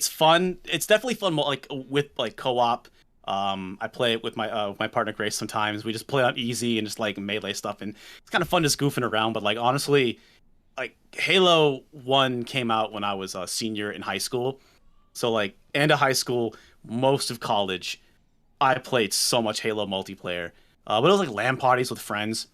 fun. It's definitely fun, like with like co-op. I play it with my partner Grace sometimes. We just play on easy and just like melee stuff, and it's kind of fun just goofing around. But like honestly, like Halo 1 came out when I was a senior in high school. So like end of high school, most of college, I played so much Halo multiplayer. But it was like LAN parties with friends.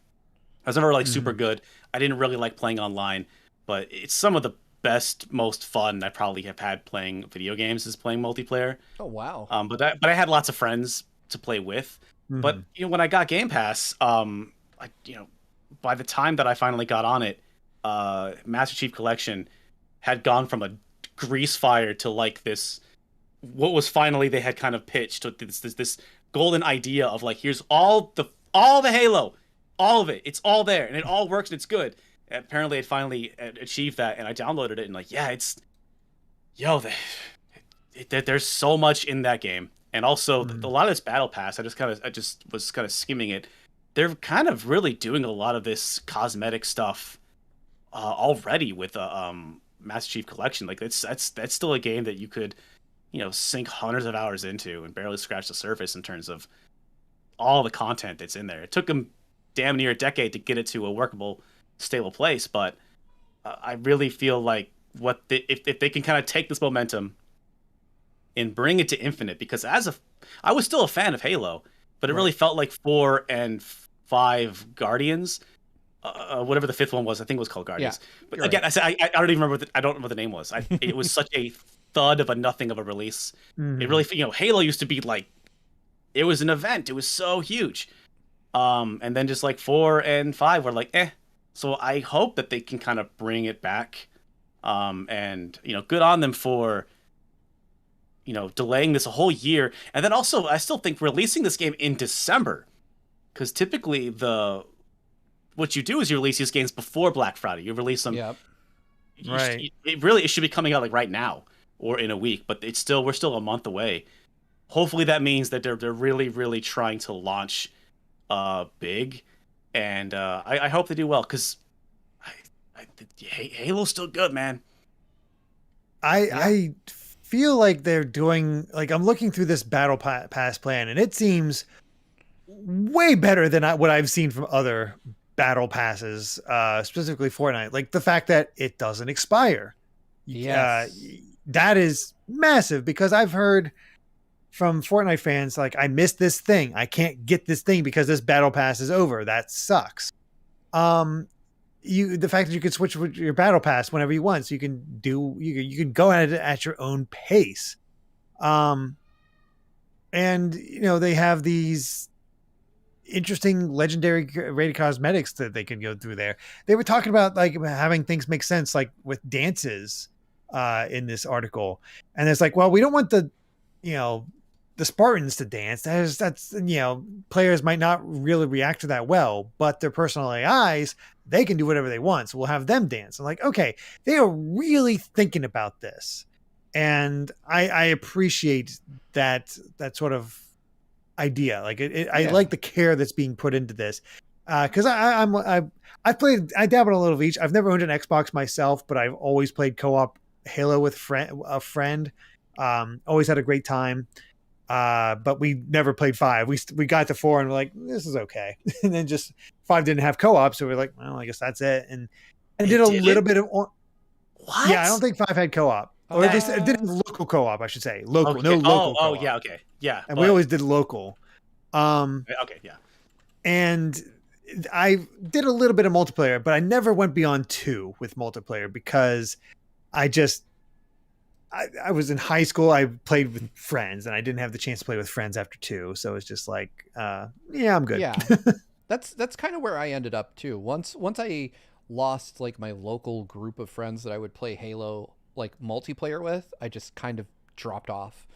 I was never like super good. I didn't really like playing online, but it's some of the best, most fun I probably have had playing video games is playing multiplayer. Oh wow. But I had lots of friends to play with. But you know, when I got Game Pass, by the time that I finally got on it, Master Chief Collection had gone from a grease fire to like this, what was finally they had kind of pitched with this golden idea of like, here's all the Halo, all of it, it's all there and it all works and it's good. And apparently it finally achieved that, and I downloaded it and like, yeah, there's so much in that game. And also a lot of this battle pass, I just was kind of skimming it. They're kind of really doing a lot of this cosmetic stuff already with Master Chief Collection. Like that's still a game that you could, sink hundreds of hours into and barely scratch the surface in terms of all the content that's in there. It took them damn near a decade to get it to a workable, stable place, but I really feel like if they can kind of take this momentum and bring it to Infinite, because I was still a fan of Halo, but it really felt like 4 and 5 Guardians, whatever the 5th one was, I think it was called Guardians. Yeah, but again, right. I don't even remember. I don't remember what the name was. It was such a thud of a nothing of a release. It really, Halo used to be like, it was an event. It was so huge. And then just like 4 and 5 were like, eh. So I hope that they can kind of bring it back. And good on them for delaying this a whole year. And then also, I still think releasing this game in December, because typically what you do is you release these games before Black Friday. You release them. Yep. Right. It should be coming out like right now or in a week, but we're still a month away. Hopefully that means that they're really, really trying to launch big, and I hope they do well, because Halo's still good, man. I feel like they're doing, like, I'm looking through this battle pass plan, and it seems way better than what I've seen from other battle passes, specifically Fortnite. Like the fact that it doesn't expire. Yes. That is massive, because I've heard from Fortnite fans, like, I missed this thing. I can't get this thing because this battle pass is over. That sucks. The fact that you can switch with your battle pass whenever you want, so you can go at it at your own pace. And they have these interesting legendary rated cosmetics that they can go through there. They were talking about like having things make sense, like with dances in this article. And it's like, well, we don't want the Spartans to dance. That's players might not really react to that well, but their personal AIs, they can do whatever they want. So we'll have them dance. I'm like, okay, they are really thinking about this. And I appreciate that sort of idea. Like I like the care that's being put into this. Cause I dabbled a little of each. I've never owned an Xbox myself, but I've always played co-op Halo with a friend. Always had a great time. But we never played 5. We got to 4 and we're like, this is okay. And then just 5 didn't have co-op, so we're like, well, I guess that's it. And did a little bit of what? Yeah, I don't think 5 had co-op. Or at least it did have local co-op, I should say. Local, okay. no local co-op. Oh, yeah, okay. Yeah. And we always did local. Okay, yeah. And I did a little bit of multiplayer, but I never went beyond 2 with multiplayer because I was in high school. I played with friends, and I didn't have the chance to play with friends after 2. So it's just like, yeah, I'm good. Yeah, that's kind of where I ended up too. Once I lost like my local group of friends that I would play Halo like multiplayer with, I just kind of dropped off.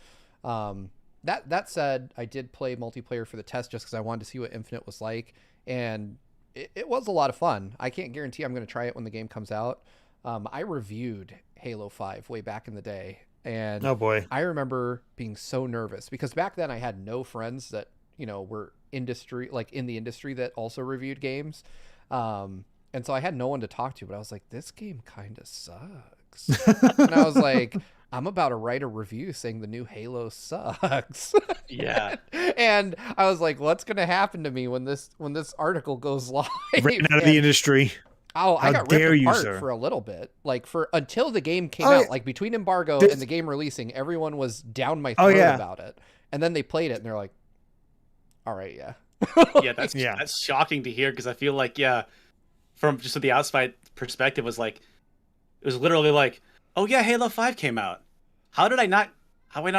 That said, I did play multiplayer for the test just because I wanted to see what Infinite was like, and it was a lot of fun. I can't guarantee I'm going to try it when the game comes out. I reviewed Halo 5 way back in the day, and oh boy, I remember being so nervous because back then I had no friends that were in the industry that also reviewed games, and so I had no one to talk to. But I was like, this game kind of sucks, and I was like, I'm about to write a review saying the new Halo sucks. Yeah. And I was like, what's going to happen to me when this article goes live? Written out of the industry. Oh, I got ripped apart for a little bit. Like until the game came out, like between embargo and the game releasing, everyone was down my throat about it. And then they played it and they're like, all right, yeah. Yeah, that's shocking to hear because I feel like, from just the outside perspective it was literally like, oh yeah, Halo 5 came out. How do I not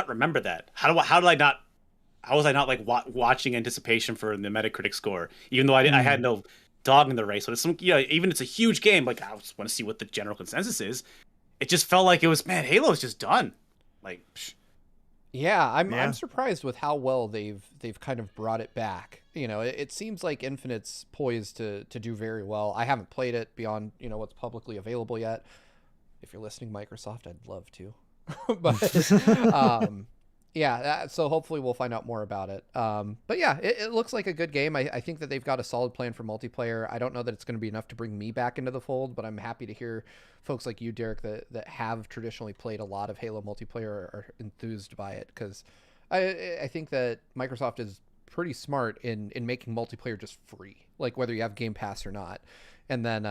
remember that? How was I not like watching anticipation for the Metacritic score, even though I had no dog in the race? But it's even it's a huge game. Like, I just want to see what the general consensus is. It just felt like it was, man, Halo's just done. Like, yeah, I'm surprised with how well they've kind of brought it back. It seems like Infinite's poised to do very well. I haven't played it beyond what's publicly available yet. If you're listening, Microsoft, I'd love to. But yeah, so hopefully we'll find out more about it. But yeah, it looks like a good game. I think that they've got a solid plan for multiplayer. I don't know that it's going to be enough to bring me back into the fold, but I'm happy to hear folks like you, Derek, that have traditionally played a lot of Halo multiplayer are enthused by it, because I think that Microsoft is pretty smart in making multiplayer just free, like whether you have Game Pass or not. And then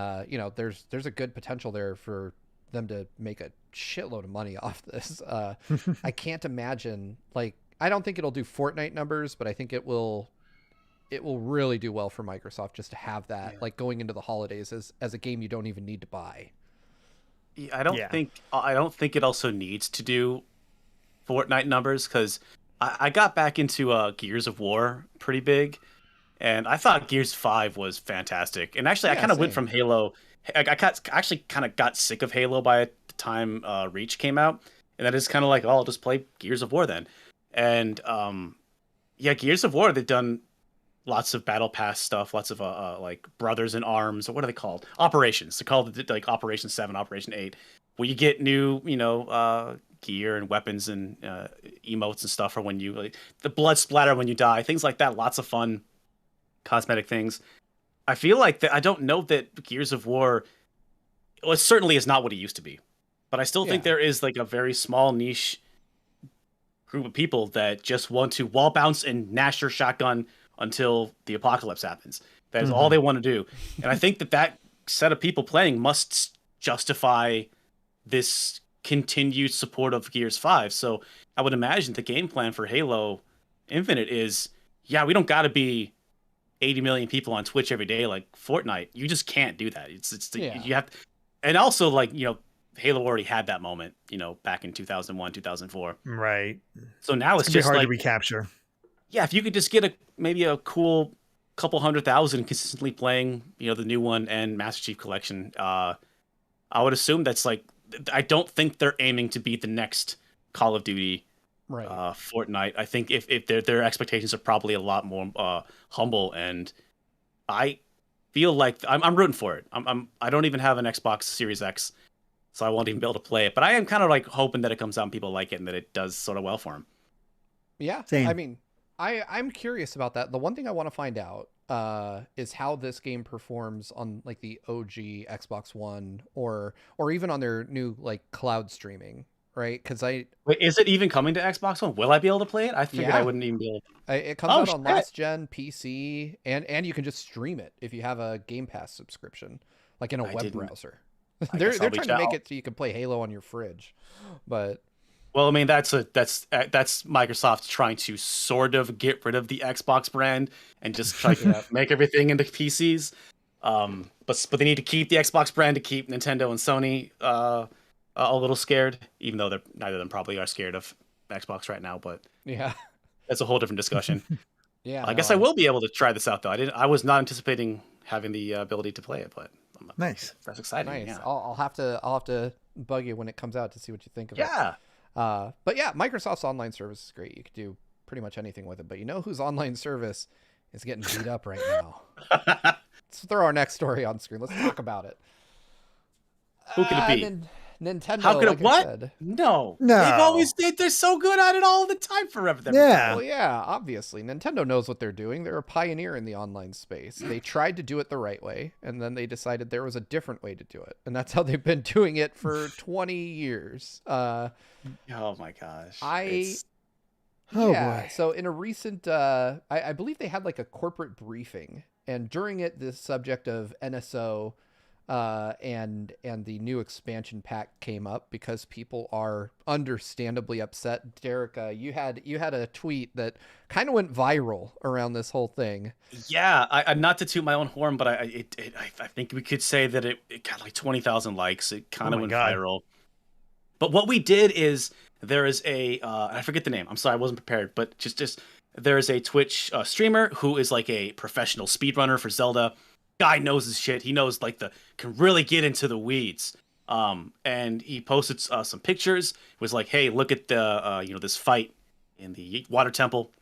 there's a good potential there for them to make a shitload of money off this. I can't imagine, like, I don't think it'll do Fortnite numbers, but I think it will really do well for Microsoft just to have that like going into the holidays as a game you don't even need to buy. I don't think it also needs to do Fortnite numbers, because I got back into Gears of War pretty big, and I thought Gears 5 was fantastic. And actually, I kind of went from Halo. I actually kind of got sick of Halo by the time Reach came out, and then it's kind of like, oh, I'll just play Gears of War then. And Gears of War, they've done lots of Battle Pass stuff, lots of like Brothers in Arms, or what are they called? Operations. They're called like Operation 7, Operation 8, where you get new, gear and weapons and emotes and stuff for when you, like, the blood splatter when you die, things like that. Lots of fun cosmetic things. I feel like that. I don't know that Gears of War, it certainly is not what it used to be, but I still think there is like a very small niche group of people that just want to wall bounce and gnash your shotgun until the apocalypse happens. That is all they want to do. And I think that set of people playing must justify this continued support of Gears 5. So I would imagine the game plan for Halo Infinite is, we don't got to be 80 million people on Twitch every day like Fortnite. You just can't do that. You have, and also, like, Halo already had that moment, back in 2001, 2004. Right. So now it's just hard like to recapture. Yeah, if you could just get maybe a cool couple 100,000 consistently playing, the new one and Master Chief Collection, I would assume that's like, I don't think they're aiming to be the next Call of Duty, right? Fortnite. I think if their expectations are probably a lot more humble, and I feel like I'm rooting for it. I don't even have an Xbox Series X, so I won't even be able to play it. But I am kind of like hoping that it comes out and people like it, and that it does sort of well for them. Yeah, same. I mean, I'm curious about that. The one thing I want to find out is how this game performs on like the OG Xbox One or even on their new like cloud streaming, right? Because Wait, is it even coming to Xbox One? Will I be able to play it? I figured I wouldn't even be able to. it comes Oh, out on shit. last gen PC, and you can just stream it if you have a Game Pass subscription, like in a web browser. They're trying to make it so you can play Halo on your fridge, but. Well, I mean, that's Microsoft trying to sort of get rid of the Xbox brand and just try to make everything into PCs. But they need to keep the Xbox brand to keep Nintendo and Sony a little scared, even though neither of them probably are scared of Xbox right now. But yeah, that's a whole different discussion. Yeah, I guess I will be able to try this out though. I was not anticipating having the ability to play it, but nice. That's exciting. Nice. Yeah. I'll have to bug you when it comes out to see what you think of it. Yeah. But yeah, Microsoft's online service is great. You can do pretty much anything with it. But you know whose online service is getting beat up right now? Let's throw our next story on screen. Let's talk about it. Who could it be? Nintendo. How could like it? What? Said. No. No. They're so good at it all the time forever. Yeah. Well, yeah, obviously. Nintendo knows what they're doing. They're a pioneer in the online space. They tried to do it the right way, and then they decided there was a different way to do it. And that's how they've been doing it for 20 years. Oh my gosh. Boy. So in a recent, I believe they had like a corporate briefing, and during it, the subject of NSO and the new expansion pack came up because people are understandably upset. Derek, you had a tweet that kind of went viral around this whole thing. Yeah, I not to toot my own horn, but I think we could say that it got like 20,000 likes. It kind of went viral. But what we did is there is a I forget the name. I'm sorry, I wasn't prepared. But just there is a Twitch streamer who is like a professional speedrunner for Zelda. Guy knows his shit. He knows can really get into the weeds. And he posted some pictures. It was like, hey, look at the this fight in the water temple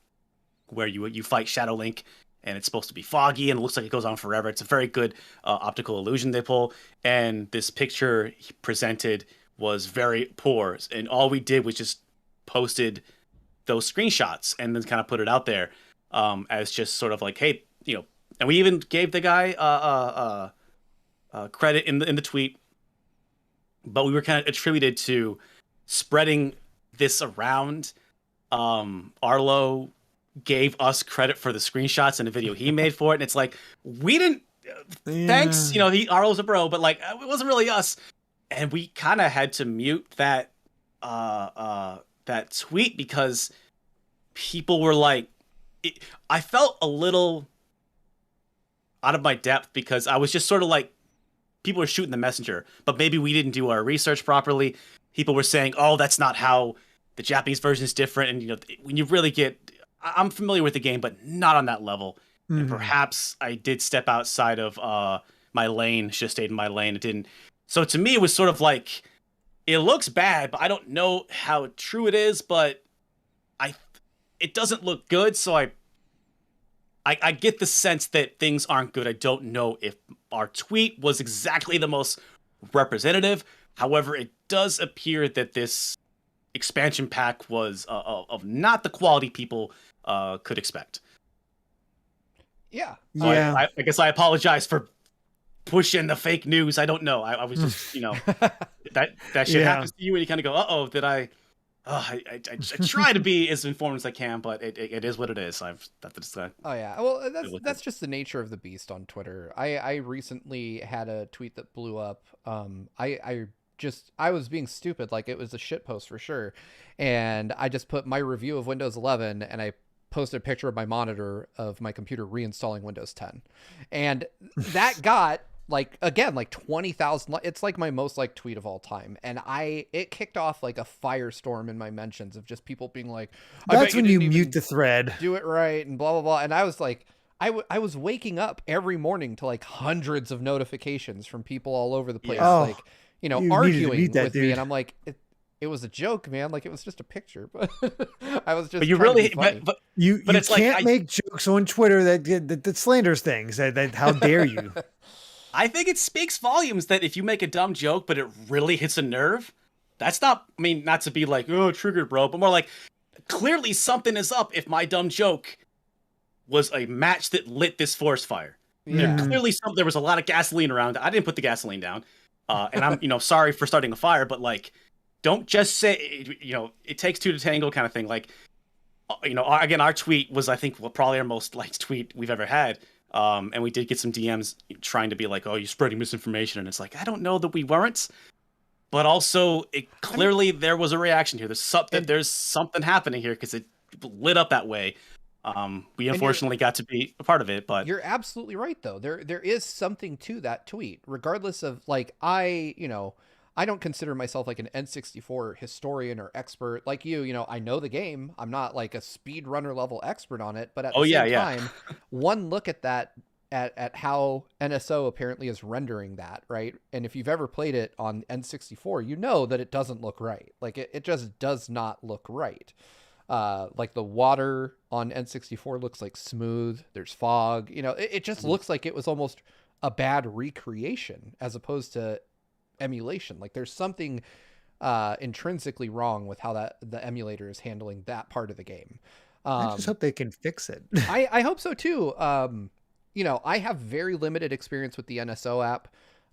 where you fight Shadow Link, and it's supposed to be foggy and it looks like it goes on forever. It's a very good optical illusion they pull. And this picture he presented was very poor, and all we did was just posted those screenshots and then kind of put it out there as just sort of like, hey, and we even gave the guy credit in the tweet, but we were kind of attributed to spreading this around. Arlo gave us credit for the screenshots and the video he made for it, and it's like, we didn't. Thanks, Arlo's a bro, but like it wasn't really us, and we kind of had to mute that tweet because people were like, I felt a little out of my depth because I was just sort of like, people were shooting the messenger, but maybe we didn't do our research properly. People were saying, oh, that's not how the Japanese version is different. And, when you really I'm familiar with the game, but not on that level. Mm-hmm. And perhaps I did step outside of my lane, should have stayed in my lane. It didn't. So to me, it was sort of like, it looks bad, but I don't know how true it is, but it doesn't look good. So I get the sense that things aren't good. I don't know if our tweet was exactly the most representative. However, it does appear that this expansion pack was of not the quality people could expect. Yeah. So I guess I apologize for pushing the fake news. I don't know. I was just, that shit happens to you and you kind of go, uh-oh, did I try to be as informed as I can, but it is what it is. Oh yeah, well that's just the nature of the beast on Twitter. I recently had a tweet that blew up. I was being stupid, like it was a shit post for sure, and I just put my review of Windows 11 and I posted a picture of my monitor of my computer reinstalling Windows 10, and that got like 20,000. It's like my most liked tweet of all time, and it kicked off like a firestorm in my mentions of just people being like, that's when you mute the thread, do it right, and blah blah blah. And I was like, I was waking up every morning to like hundreds of notifications from people all over the place, arguing with me, and I'm like, it was a joke, man. Like, it was just a picture, but I was just. But you really, but you can't make jokes on Twitter that slanders things. That how dare you? I think it speaks volumes that if you make a dumb joke, but it really hits a nerve, that's not, not to be like, oh, triggered, bro, but more like, clearly something is up if my dumb joke was a match that lit this forest fire. Yeah. Clearly, there was a lot of gasoline around. I didn't put the gasoline down, and I'm sorry for starting a fire, but like, don't just say it takes two to tango kind of thing. Like, again, our tweet was, I think, probably our most liked tweet we've ever had. And we did get some DMs trying to be like, "Oh, you're spreading misinformation," and it's like, I don't know that we weren't, but also clearly there was a reaction here. There's something happening here because it lit up that way. We unfortunately got to be a part of it, but you're absolutely right though. There is something to that tweet, regardless of like I don't consider myself like an N64 historian or expert like you. I know the game. I'm not like a speedrunner level expert on it, but at the same time, one look at that at how NSO apparently is rendering that, right? And if you've ever played it on N64, you know that it doesn't look right. Like it just does not look right. Like the water on N64 looks like smooth. There's fog. It just looks like it was almost a bad recreation as opposed to emulation. Like there's something intrinsically wrong with how the emulator is handling that part of the game. I just hope they can fix it. I hope so too. I have very limited experience with the NSO app.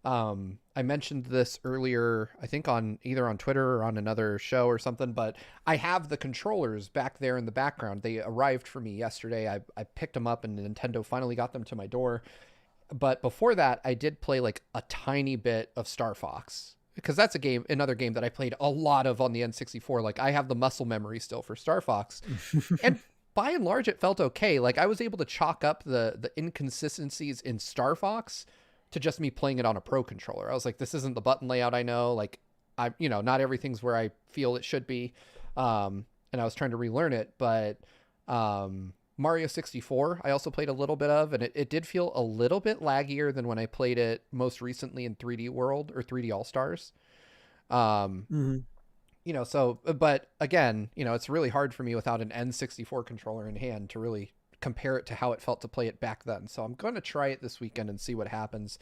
I mentioned this earlier, I think either on Twitter or on another show or something, but I have the controllers back there in the background. They arrived for me yesterday. I picked them up and Nintendo finally got them to my door. But before that, I did play like a tiny bit of Star Fox, because that's another game that I played a lot of on the N64. Like I have the muscle memory still for Star Fox. And by and large, it felt okay. Like I was able to chalk up the inconsistencies in Star Fox to just me playing it on a Pro controller. I was like, this isn't the button layout I know. Like not everything's where I feel it should be. And I was trying to relearn it, but Mario 64, I also played a little bit of, and it did feel a little bit laggier than when I played it most recently in 3D World or 3D All-Stars. But again, it's really hard for me without an N64 controller in hand to really compare it to how it felt to play it back then. So I'm going to try it this weekend and see what happens.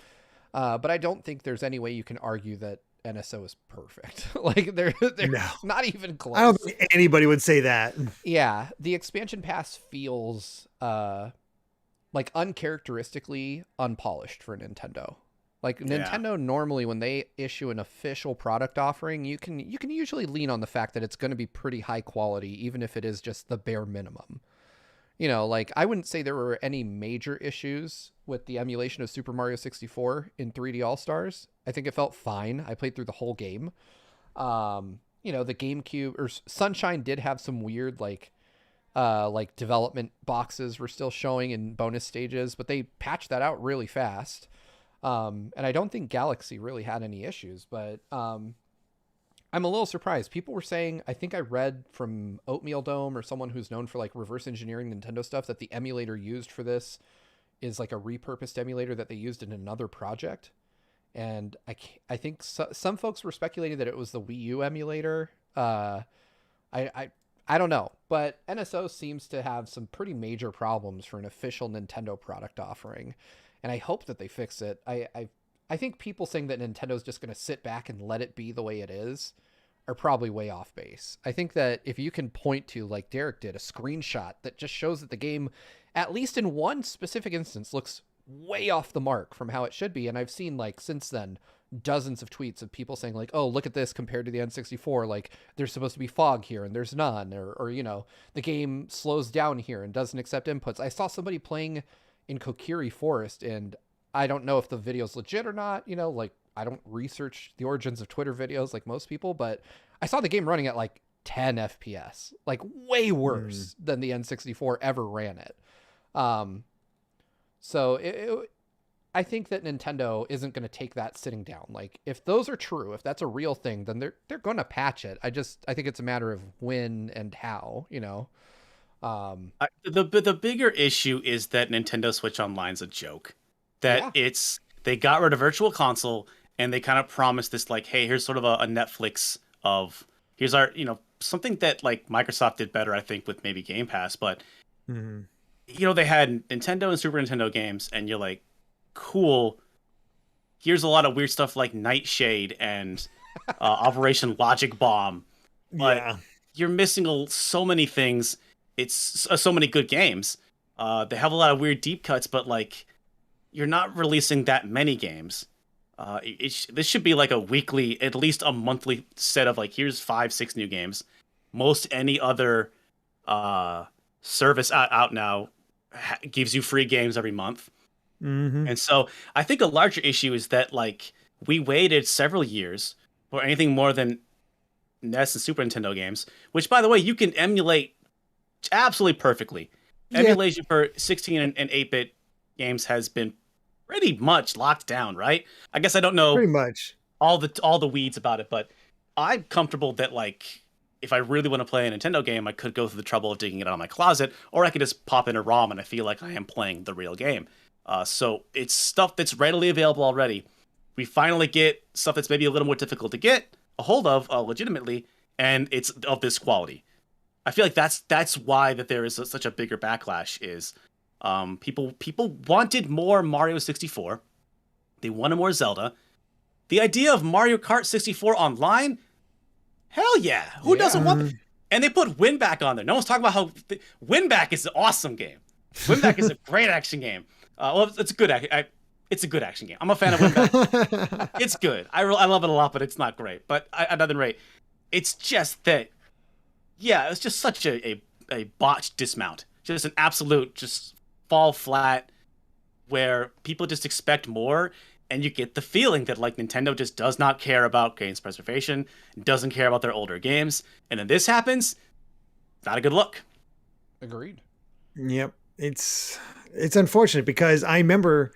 But I don't think there's any way you can argue that NSO is perfect. Like they're not even close. I don't think anybody would say that. Yeah. The expansion pass feels like uncharacteristically unpolished for Nintendo. Like Nintendo normally, when they issue an official product offering, you can usually lean on the fact that it's going to be pretty high quality, even if it is just the bare minimum. Like I wouldn't say there were any major issues with the emulation of Super Mario 64 in 3D All-Stars. I think it felt fine. I played through the whole game. The GameCube or Sunshine did have some weird like development boxes were still showing in bonus stages, but they patched that out really fast. And I don't think Galaxy really had any issues, but I'm a little surprised. People were saying, I think I read from Oatmeal Dome or someone who's known for like reverse engineering Nintendo stuff, that the emulator used for this is like a repurposed emulator that they used in another project. And I think some folks were speculating that it was the Wii U emulator. I don't know, but NSO seems to have some pretty major problems for an official Nintendo product offering. And I hope that they fix it. I think people saying that Nintendo's just going to sit back and let it be the way it is are probably way off base. I think that if you can point to, like Derek did, a screenshot that just shows that the game, at least in one specific instance, looks way off the mark from how it should be. And I've seen like since then dozens of tweets of people saying like, oh, look at this compared to the N64. Like there's supposed to be fog here and there's none, or the game slows down here and doesn't accept inputs. I saw somebody playing in Kokiri Forest, and I don't know if the video's legit or not. Like I don't research the origins of Twitter videos like most people, but I saw the game running at like 10 FPS, like way worse than the N64 ever ran it. So I think that Nintendo isn't going to take that sitting down. Like if those are true, if that's a real thing, then they're going to patch it. I think it's a matter of when and how, The bigger issue is that Nintendo Switch Online's a joke. That they got rid of Virtual Console and they kind of promised this like, hey, here's sort of a Netflix of here's our something that like Microsoft did better, I think, with maybe Game Pass, but they had Nintendo and Super Nintendo games, and you're like, cool. Here's a lot of weird stuff like Nightshade and Operation Logic Bomb, but you're missing so many things. It's so many good games. They have a lot of weird deep cuts, but like you're not releasing that many games. This should be like a weekly, at least a monthly set of like here's 5, 6 new games. Most any other service out now gives you free games every month. Mm-hmm. And so I think a larger issue is that like we waited several years for anything more than NES and Super Nintendo games, which by the way you can emulate absolutely perfectly. Yeah. Emulation for 16 and 8-bit games has been pretty much locked down, right? I guess I don't know Pretty much all the weeds about it, but I'm comfortable that like if I really want to play a Nintendo game, I could go through the trouble of digging it out of my closet, or I could just pop in a ROM and I feel like I am playing the real game. So it's stuff that's readily available already. We finally get stuff that's maybe a little more difficult to get a hold of legitimately, and it's of this quality. I feel like that's why that there is such a bigger backlash is people wanted more Mario 64. They wanted more Zelda. The idea of Mario Kart 64 online, hell yeah. Who doesn't want? And they put Winback on there. No one's talking about how Winback is an awesome game. Winback is a great action game. Well, it's a good it's a good action game. I'm a fan of Winback. It's good. I love it a lot, but it's not great. But at another rate, it's just that. Yeah, it's just such a botched dismount. Just an absolute just fall flat where people just expect more, and you get the feeling that like Nintendo just does not care about games preservation, doesn't care about their older games, and then this happens, not a good look. Agreed. Yep. It's unfortunate because I remember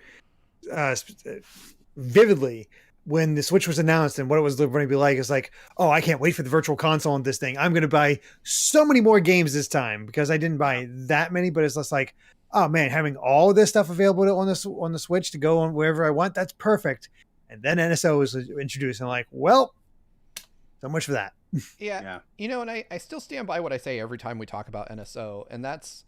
vividly when the Switch was announced and what it was going to be like. It's like, oh, I can't wait for the virtual console on this thing. I'm going to buy so many more games this time because I didn't buy that many, but it's just like, oh man, having all of this stuff available on the Switch to go on wherever I want, that's perfect. And then NSO was introduced and I'm like, well, so much for that. Yeah. You know, and I still stand by what I say every time we talk about NSO, and that's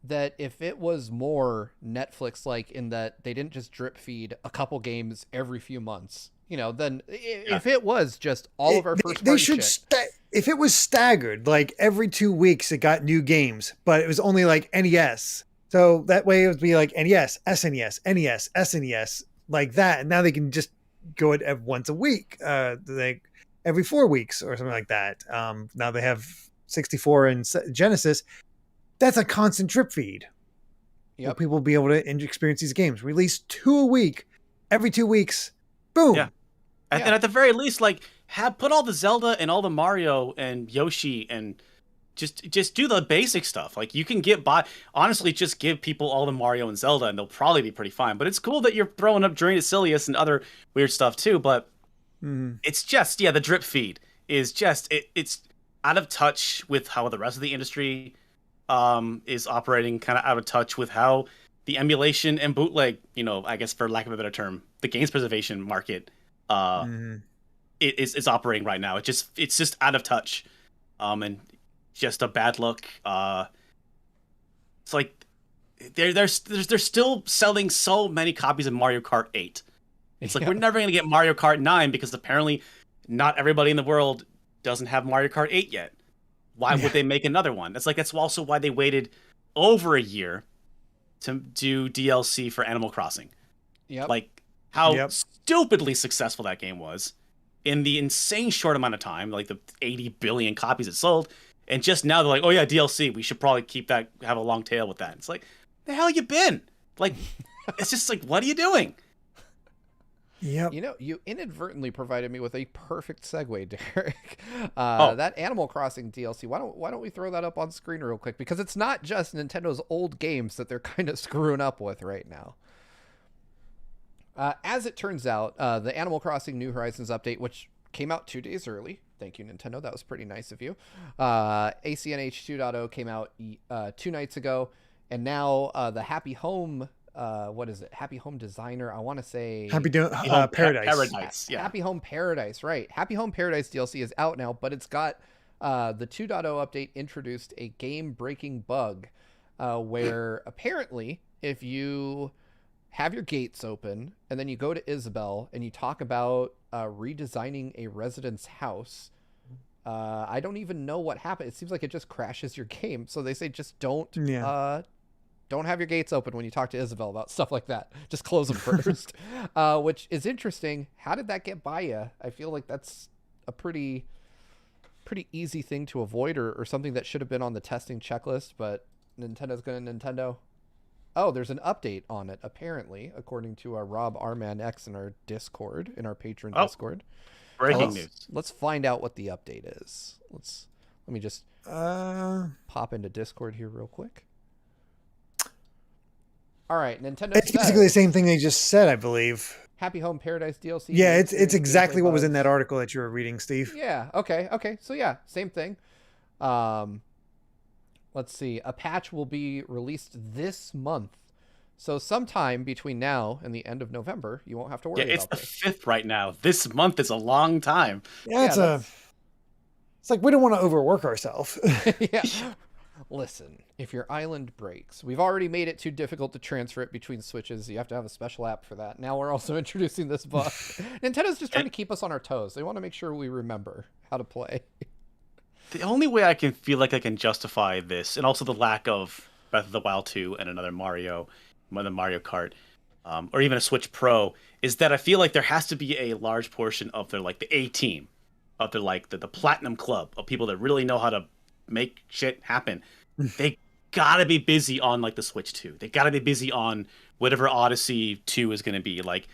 that if it was more Netflix like in that they didn't just drip feed a couple games every few months, you know, then if it was just all of our first they party should shit, if it was staggered, like every 2 weeks it got new games, but it was only like NES. So that way it would be like NES, SNES, NES, SNES, like that. And now they can just go it once a week, like every 4 weeks or something like that. Now they have 64 and Genesis. That's a constant drip feed. Yep. People will be able to experience these games. Release 2 a week, every 2 weeks. Boom. Yeah. And at the very least, like put all the Zelda and all the Mario and Yoshi and just do the basic stuff. Like you can get by. Honestly, just give people all the Mario and Zelda, and they'll probably be pretty fine. But it's cool that you're throwing up Journey to Silius and other weird stuff too. But it's just the drip feed is just it's out of touch with how the rest of the industry is operating, kind of out of touch with how the emulation and bootleg, you know, I guess for lack of a better term, the games preservation market is operating right now. It's just out of touch, and just a bad look. It's like they're still selling so many copies of Mario Kart 8. It's like we're never gonna get Mario Kart 9 because apparently not everybody in the world doesn't have Mario Kart 8 yet. Why would they make another one? That's also why they waited over a year to do DLC for Animal Crossing. Yep. Like how stupidly successful that game was in the insane short amount of time, like the 80 billion copies it sold. And just now they're like, oh yeah, DLC. We should probably have a long tail with that. It's like, the hell you been? Like, it's just like, what are you doing? Yep. You know, you inadvertently provided me with a perfect segue, Derek. That Animal Crossing DLC. Why don't we throw that up on screen real quick? Because it's not just Nintendo's old games that they're kind of screwing up with right now. As it turns out, the Animal Crossing New Horizons update, which came out 2 days early. Thank you, Nintendo. That was pretty nice of you. ACNH 2.0 came out 2 nights ago. And now the Happy Home... what is it? Happy Home Designer. I want to say Paradise. Paradise. Yeah. Happy Home Paradise. Right. Happy Home Paradise DLC is out now, but it's got the 2.0 update introduced a game-breaking bug where apparently if you have your gates open and then you go to Isabelle and you talk about redesigning a resident's house, I don't even know what happened. It seems like it just crashes your game. So they say just don't don't have your gates open when you talk to Isabel about stuff like that. Just close them first. Which is interesting. How did that get by you? I feel like that's a pretty easy thing to avoid, or something that should have been on the testing checklist, but Nintendo's going to Nintendo. Oh, there's an update on it, apparently, according to Rob Arman X in our Discord, in our patron Discord. Breaking news. Let's find out what the update is. Let me just pop into Discord here real quick. All right, Nintendo. It's basically the same thing they just said, I believe. Happy Home Paradise DLC. Yeah, it's exactly what was in that article that you were reading, Steve. Yeah. Okay. So yeah, same thing. Let's see. A patch will be released this month. So sometime between now and the end of November, you won't have to worry about this. It's the 5th right now. This month is a long time. Yeah, it's like we don't want to overwork ourselves. Yeah. Listen, if your island breaks, we've already made it too difficult to transfer it between Switches. You have to have a special app for that. Now we're also introducing this bug. Nintendo's just trying to keep us on our toes. They want to make sure we remember how to play. The only way I can feel like I can justify this, and also the lack of Breath of the Wild 2 and another Mario Kart, or even a Switch Pro, is that I feel like there has to be a large portion of their, like, the A team, of their, like, the platinum club of people that really know how to make shit happen. They gotta be busy on, like, the Switch 2. They gotta be busy on whatever Odyssey 2 is gonna be. Like,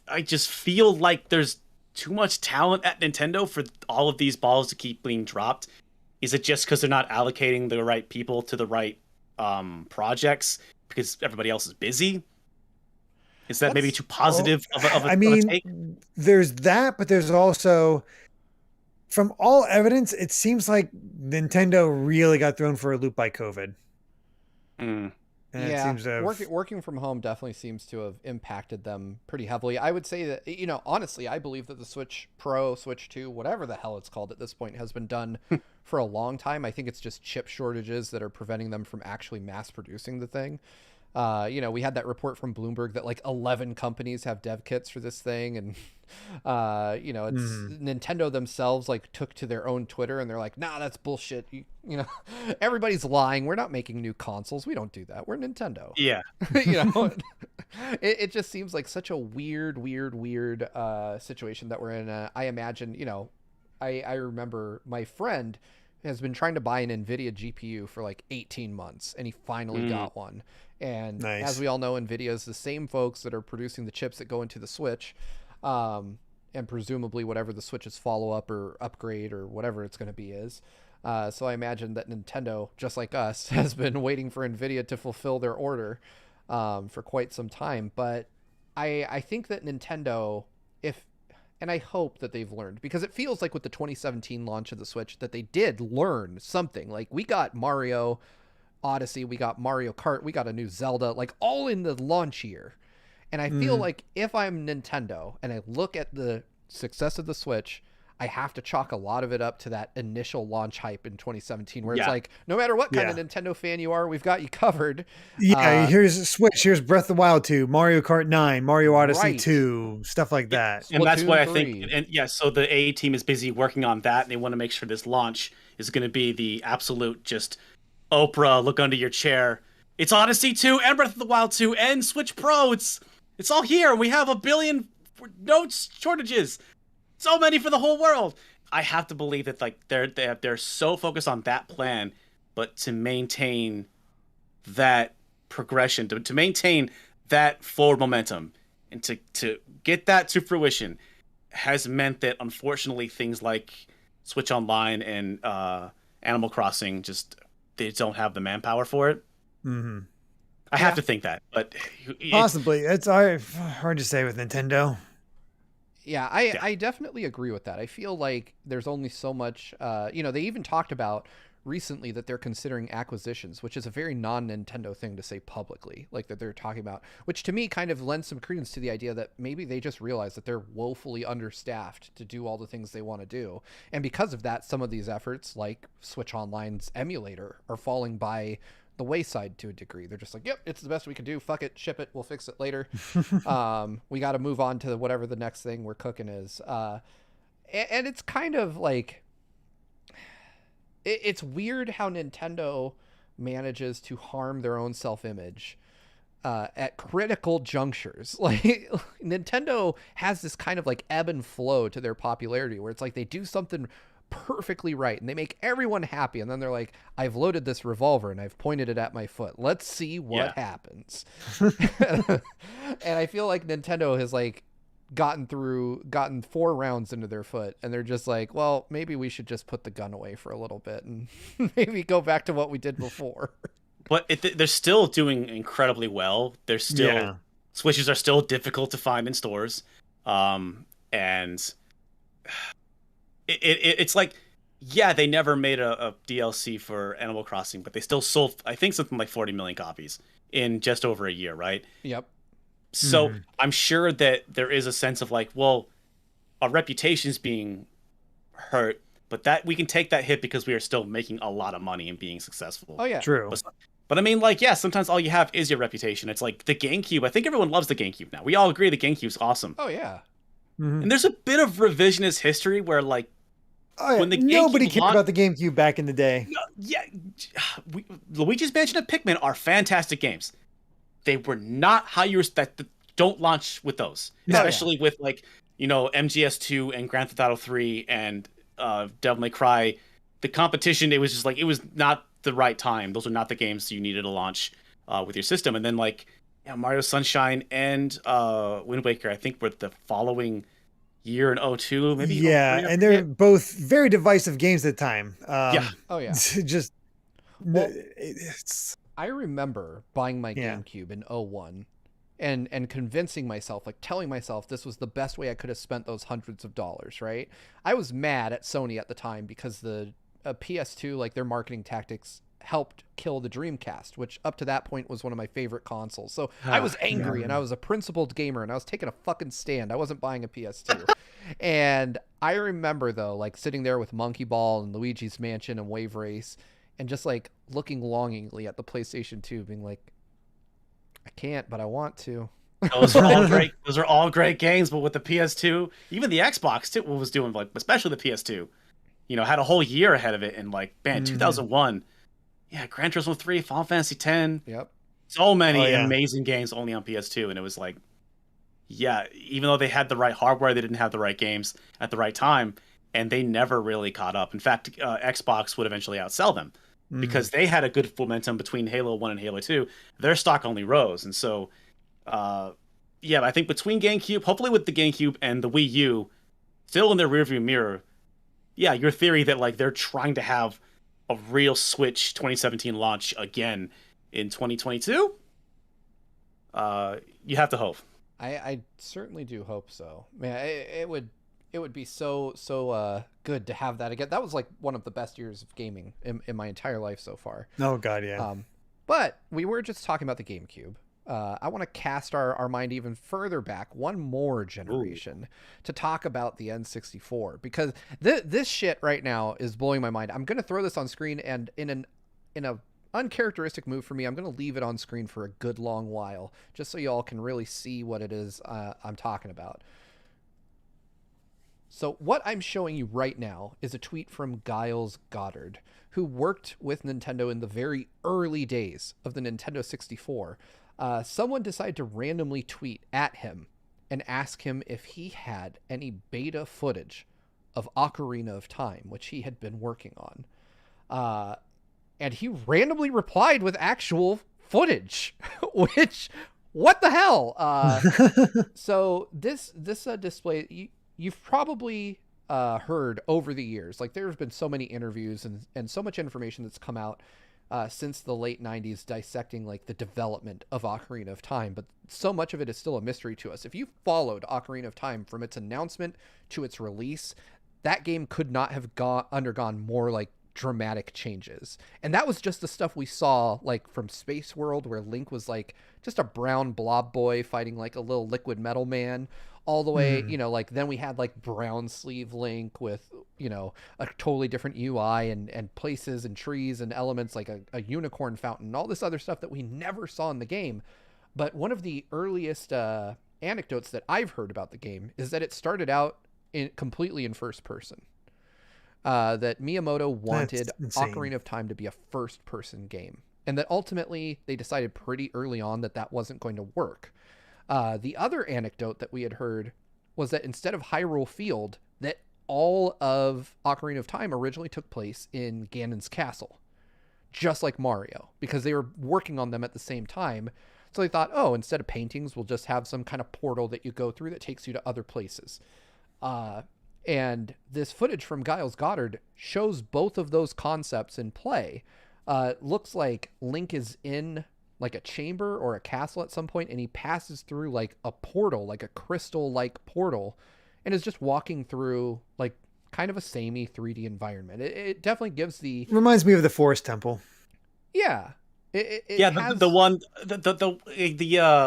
I just feel like there's too much talent at Nintendo for all of these balls to keep being dropped. Is it just because they're not allocating the right people to the right projects because everybody else is busy? Is that maybe too positive of a take? There's that, but there's also, from all evidence, it seems like Nintendo really got thrown for a loop by COVID. And yeah, it seems working from home definitely seems to have impacted them pretty heavily. I would say that, honestly, I believe that the Switch Pro, Switch 2, whatever the hell it's called at this point, has been done for a long time. I think it's just chip shortages that are preventing them from actually mass producing the thing. We had that report from Bloomberg that like 11 companies have dev kits for this thing. And, it's Nintendo themselves like took to their own Twitter and they're like, nah, that's bullshit. Everybody's lying. We're not making new consoles. We don't do that. We're Nintendo. Yeah. It just seems like such a weird situation that we're in. I imagine, I remember my friend has been trying to buy an NVIDIA GPU for like 18 months and he finally got one. And as we all know, NVIDIA is the same folks that are producing the chips that go into the Switch, and presumably whatever the Switch's follow-up or upgrade or whatever it's going to be is. So I imagine that Nintendo, just like us, has been waiting for NVIDIA to fulfill their order for quite some time. But I think that Nintendo, and I hope that they've learned, because it feels like with the 2017 launch of the Switch that they did learn something. Like we got Mario Odyssey, we got Mario Kart, we got a new Zelda, like all in the launch year. And I feel like if I'm Nintendo and I look at the success of the Switch, I have to chalk a lot of it up to that initial launch hype in 2017, where it's like, no matter what kind of Nintendo fan you are, we've got you covered. Yeah, here's Switch, here's Breath of the Wild 2, Mario Kart 9, Mario Odyssey 2, stuff like that. And that's why I think, so the A team is busy working on that, and they want to make sure this launch is going to be the absolute just Oprah, look under your chair. It's Odyssey 2 and Breath of the Wild 2 and Switch Pro. It's all here. We have 1 billion notes shortages. So many for the whole world. I have to believe that like they're so focused on that plan, but to maintain that progression, to maintain that forward momentum, and to get that to fruition, has meant that unfortunately things like Switch Online and Animal Crossing just they don't have the manpower for it. I have to think that, but possibly it's hard to say with Nintendo. Yeah, I definitely agree with that. I feel like there's only so much, they even talked about recently that they're considering acquisitions, which is a very non-Nintendo thing to say publicly, like that they're talking about, which to me kind of lends some credence to the idea that maybe they just realize that they're woefully understaffed to do all the things they want to do. And because of that, some of these efforts like Switch Online's emulator are falling by the wayside to a degree. They're just like, yep, it's the best we can do. Fuck it, ship it. We'll fix it later. We got to move on to whatever the next thing we're cooking is. And it's kind of like, it's weird how Nintendo manages to harm their own self-image at critical junctures. Like Nintendo has this kind of like ebb and flow to their popularity where it's like they do something perfectly right and they make everyone happy, and then they're like, I've loaded this revolver and I've pointed it at my foot, let's see what happens. And I feel like Nintendo has like gotten 4 rounds into their foot, and they're just like, well, maybe we should just put the gun away for a little bit and maybe go back to what we did before. But they're still doing incredibly well. They're still Switches are still difficult to find in stores, and it's like, yeah, they never made a DLC for Animal Crossing, but they still sold, I think, something like 40 million copies in just over a year, right? Yep. So I'm sure that there is a sense of like, well, our reputation's being hurt, but that we can take that hit because we are still making a lot of money and being successful. Oh yeah, true. But I mean, like, yeah, sometimes all you have is your reputation. It's like the GameCube. I think everyone loves the GameCube now. We all agree the GameCube's awesome. Oh yeah. And there's a bit of revisionist history where like, when the nobody cared about the GameCube back in the day. Yeah, Luigi's Mansion and Pikmin are fantastic games. They were not how you that don't launch with those, especially with like, you know, MGS2 and Grand Theft Auto 3 and Devil May Cry. The competition, it was just like, it was not the right time. Those are not the games you needed to launch with your system. And then like, Mario Sunshine and Wind Waker, I think, were the following year in 2002, maybe. Yeah, and they're both very divisive games at the time. Oh yeah. Just I remember buying my GameCube in 2001 and convincing myself, like telling myself this was the best way I could have spent those hundreds of dollars, right? I was mad at Sony at the time because the PS2, like their marketing tactics helped kill the Dreamcast, which up to that point was one of my favorite consoles. So I was angry and I was a principled gamer and I was taking a fucking stand. I wasn't buying a PS2. And I remember though, like sitting there with Monkey Ball and Luigi's Mansion and Wave Race and just like looking longingly at the PlayStation 2 being like, I can't, but I want to. Those are all great. Those are all great games, but with the PS2, even the Xbox too, was doing, like, especially the PS2, you know, had a whole year ahead of it. And like, man, 2001, Gran Turismo 3, Final Fantasy 10, so many amazing games only on PS2, and it was like, even though they had the right hardware, they didn't have the right games at the right time, and they never really caught up. In fact, Xbox would eventually outsell them because they had a good momentum between Halo 1 and Halo 2. Their stock only rose, and so, I think between GameCube, hopefully with the GameCube and the Wii U still in their rearview mirror, your theory that like they're trying to have a real Switch 2017 launch again in 2022, you have to hope. I certainly do hope so. Man, it would be so good to have that again. That was like one of the best years of gaming in my entire life so far. Oh god, yeah. But we were just talking about the GameCube. I want to cast our mind even further back, one more generation, to talk about the N64, because this shit right now is blowing my mind. I'm going to throw this on screen, and in a uncharacteristic move for me, I'm going to leave it on screen for a good long while, just so y'all can really see what it is I'm talking about. So what I'm showing you right now is a tweet from Giles Goddard, who worked with Nintendo in the very early days of the Nintendo 64. Someone decided to randomly tweet at him and ask him if he had any beta footage of Ocarina of Time, which he had been working on. And he randomly replied with actual footage, which, what the hell? So this display, you've probably heard over the years, like there have been so many interviews and so much information that's come out since the late 90s dissecting like the development of Ocarina of Time, but so much of it is still a mystery to us. If you followed Ocarina of Time from its announcement to its release, that game could not have undergone more like dramatic changes. And that was just the stuff we saw like from Space World, where Link was like just a brown blob boy fighting like a little liquid metal man, all the way, you know, like then we had like brown sleeve Link with, you know, a totally different UI and places and trees and elements like a unicorn fountain, all this other stuff that we never saw in the game. But one of the earliest anecdotes that I've heard about the game is that it started out completely in first person. that Miyamoto wanted That's insane. Ocarina of Time to be a first-person game, and that ultimately they decided pretty early on that that wasn't going to work. The other anecdote that we had heard was that instead of Hyrule Field, that all of Ocarina of Time originally took place in Ganon's castle, just like Mario, because they were working on them at the same time. So they thought, oh, instead of paintings, we'll just have some kind of portal that you go through that takes you to other places. And this footage from Giles Goddard shows both of those concepts in play. Looks like Link is in like a chamber or a castle at some point, and he passes through like a portal, like a crystal-like portal, and is just walking through like kind of a samey 3D environment. It definitely gives the... Reminds me of the Forest Temple. Yeah. The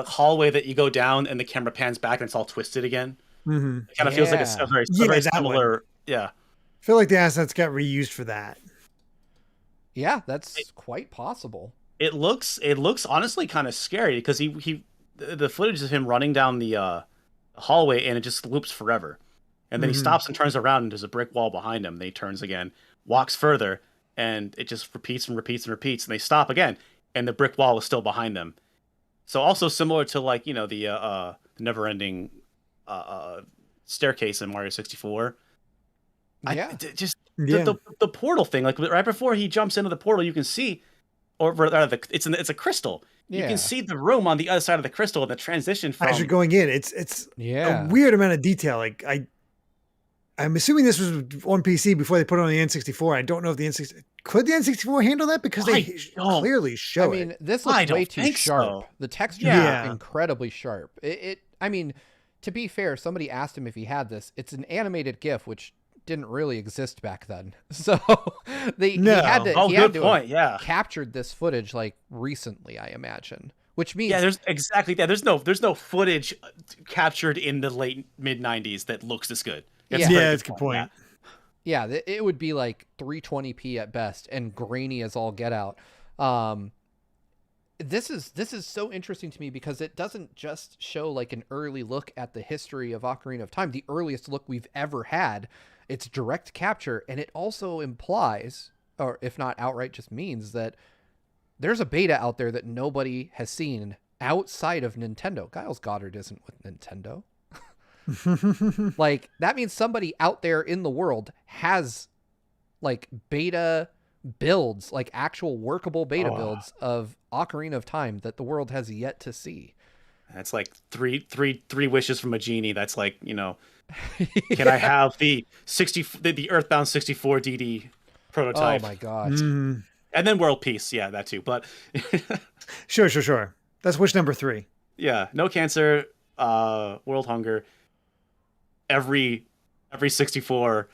hallway that you go down and the camera pans back and it's all twisted again. Mm-hmm. It kind of feels like a very similar. One. Yeah. I feel like the assets got reused for that. Yeah, that's quite possible. It looks honestly kind of scary because the footage of him running down the hallway and it just loops forever, and then he stops and turns around and there's a brick wall behind him. Then he turns again, walks further, and it just repeats and repeats and repeats. And they stop again, and the brick wall is still behind them. So also similar to like the never-ending staircase in Mario 64. Yeah, the portal thing. Like right before he jumps into the portal, you can see, it's a crystal. Yeah. You can see the room on the other side of the crystal and the transition from as you're going in. It's a weird amount of detail. Like I'm assuming this was on PC before they put it on the N64. I don't know if the N64 handle that because they clearly show it. I mean, this looks way too sharp. So. The textures are incredibly sharp. I mean, to be fair, somebody asked him if he had this. It's an animated GIF, which didn't really exist back then. So he had to captured this footage like recently, I imagine. Which means there's no footage captured in the late mid 90s that looks this good. That's a good point. Yeah, it would be like 320p at best and grainy as all get out. This is so interesting to me because it doesn't just show like an early look at the history of Ocarina of Time, the earliest look we've ever had. It's direct capture, and it also implies, or if not outright just means, that there's a beta out there that nobody has seen outside of Nintendo. Giles Goddard isn't with Nintendo. Like, that means somebody out there in the world has like beta builds, like actual workable beta builds of Ocarina of Time that the world has yet to see. That's like three wishes from a genie. That's like, can I have the Earthbound 64 DD prototype? Oh my god. And then world peace. Yeah, that too. But sure. That's wish number 3. Yeah, no cancer, world hunger, every 64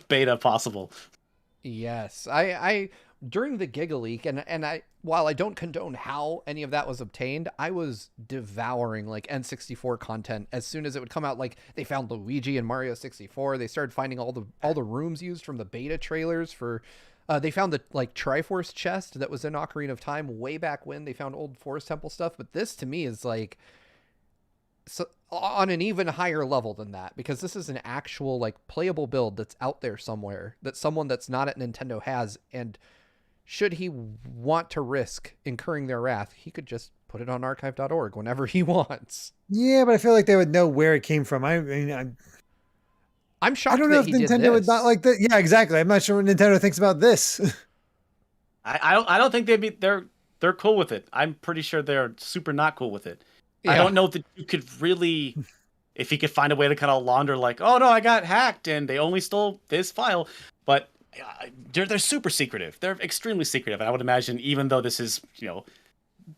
beta possible. Yes. I during the Giga Leak, and while I don't condone how any of that was obtained, I was devouring like N64 content as soon as it would come out. Like, they found Luigi in Mario 64. They started finding all the rooms used from the beta trailers for. They found the like Triforce chest that was in Ocarina of Time way back when. They found old Forest Temple stuff, but this to me is like on an even higher level than that, because this is an actual like playable build that's out there somewhere that someone that's not at Nintendo has, and should he want to risk incurring their wrath, he could just put it on archive.org whenever he wants. Yeah, but I feel like they would know where it came from. I mean, I'm shocked. I don't know if Nintendo would not like that. Yeah, exactly. I'm not sure what Nintendo thinks about this. I don't think they're cool with it. I'm pretty sure they're super not cool with it. Yeah. I don't know that you could really, if you could find a way to kind of launder like, oh no, I got hacked and they only stole this file. But they're super secretive. They're extremely secretive. And I would imagine, even though this is,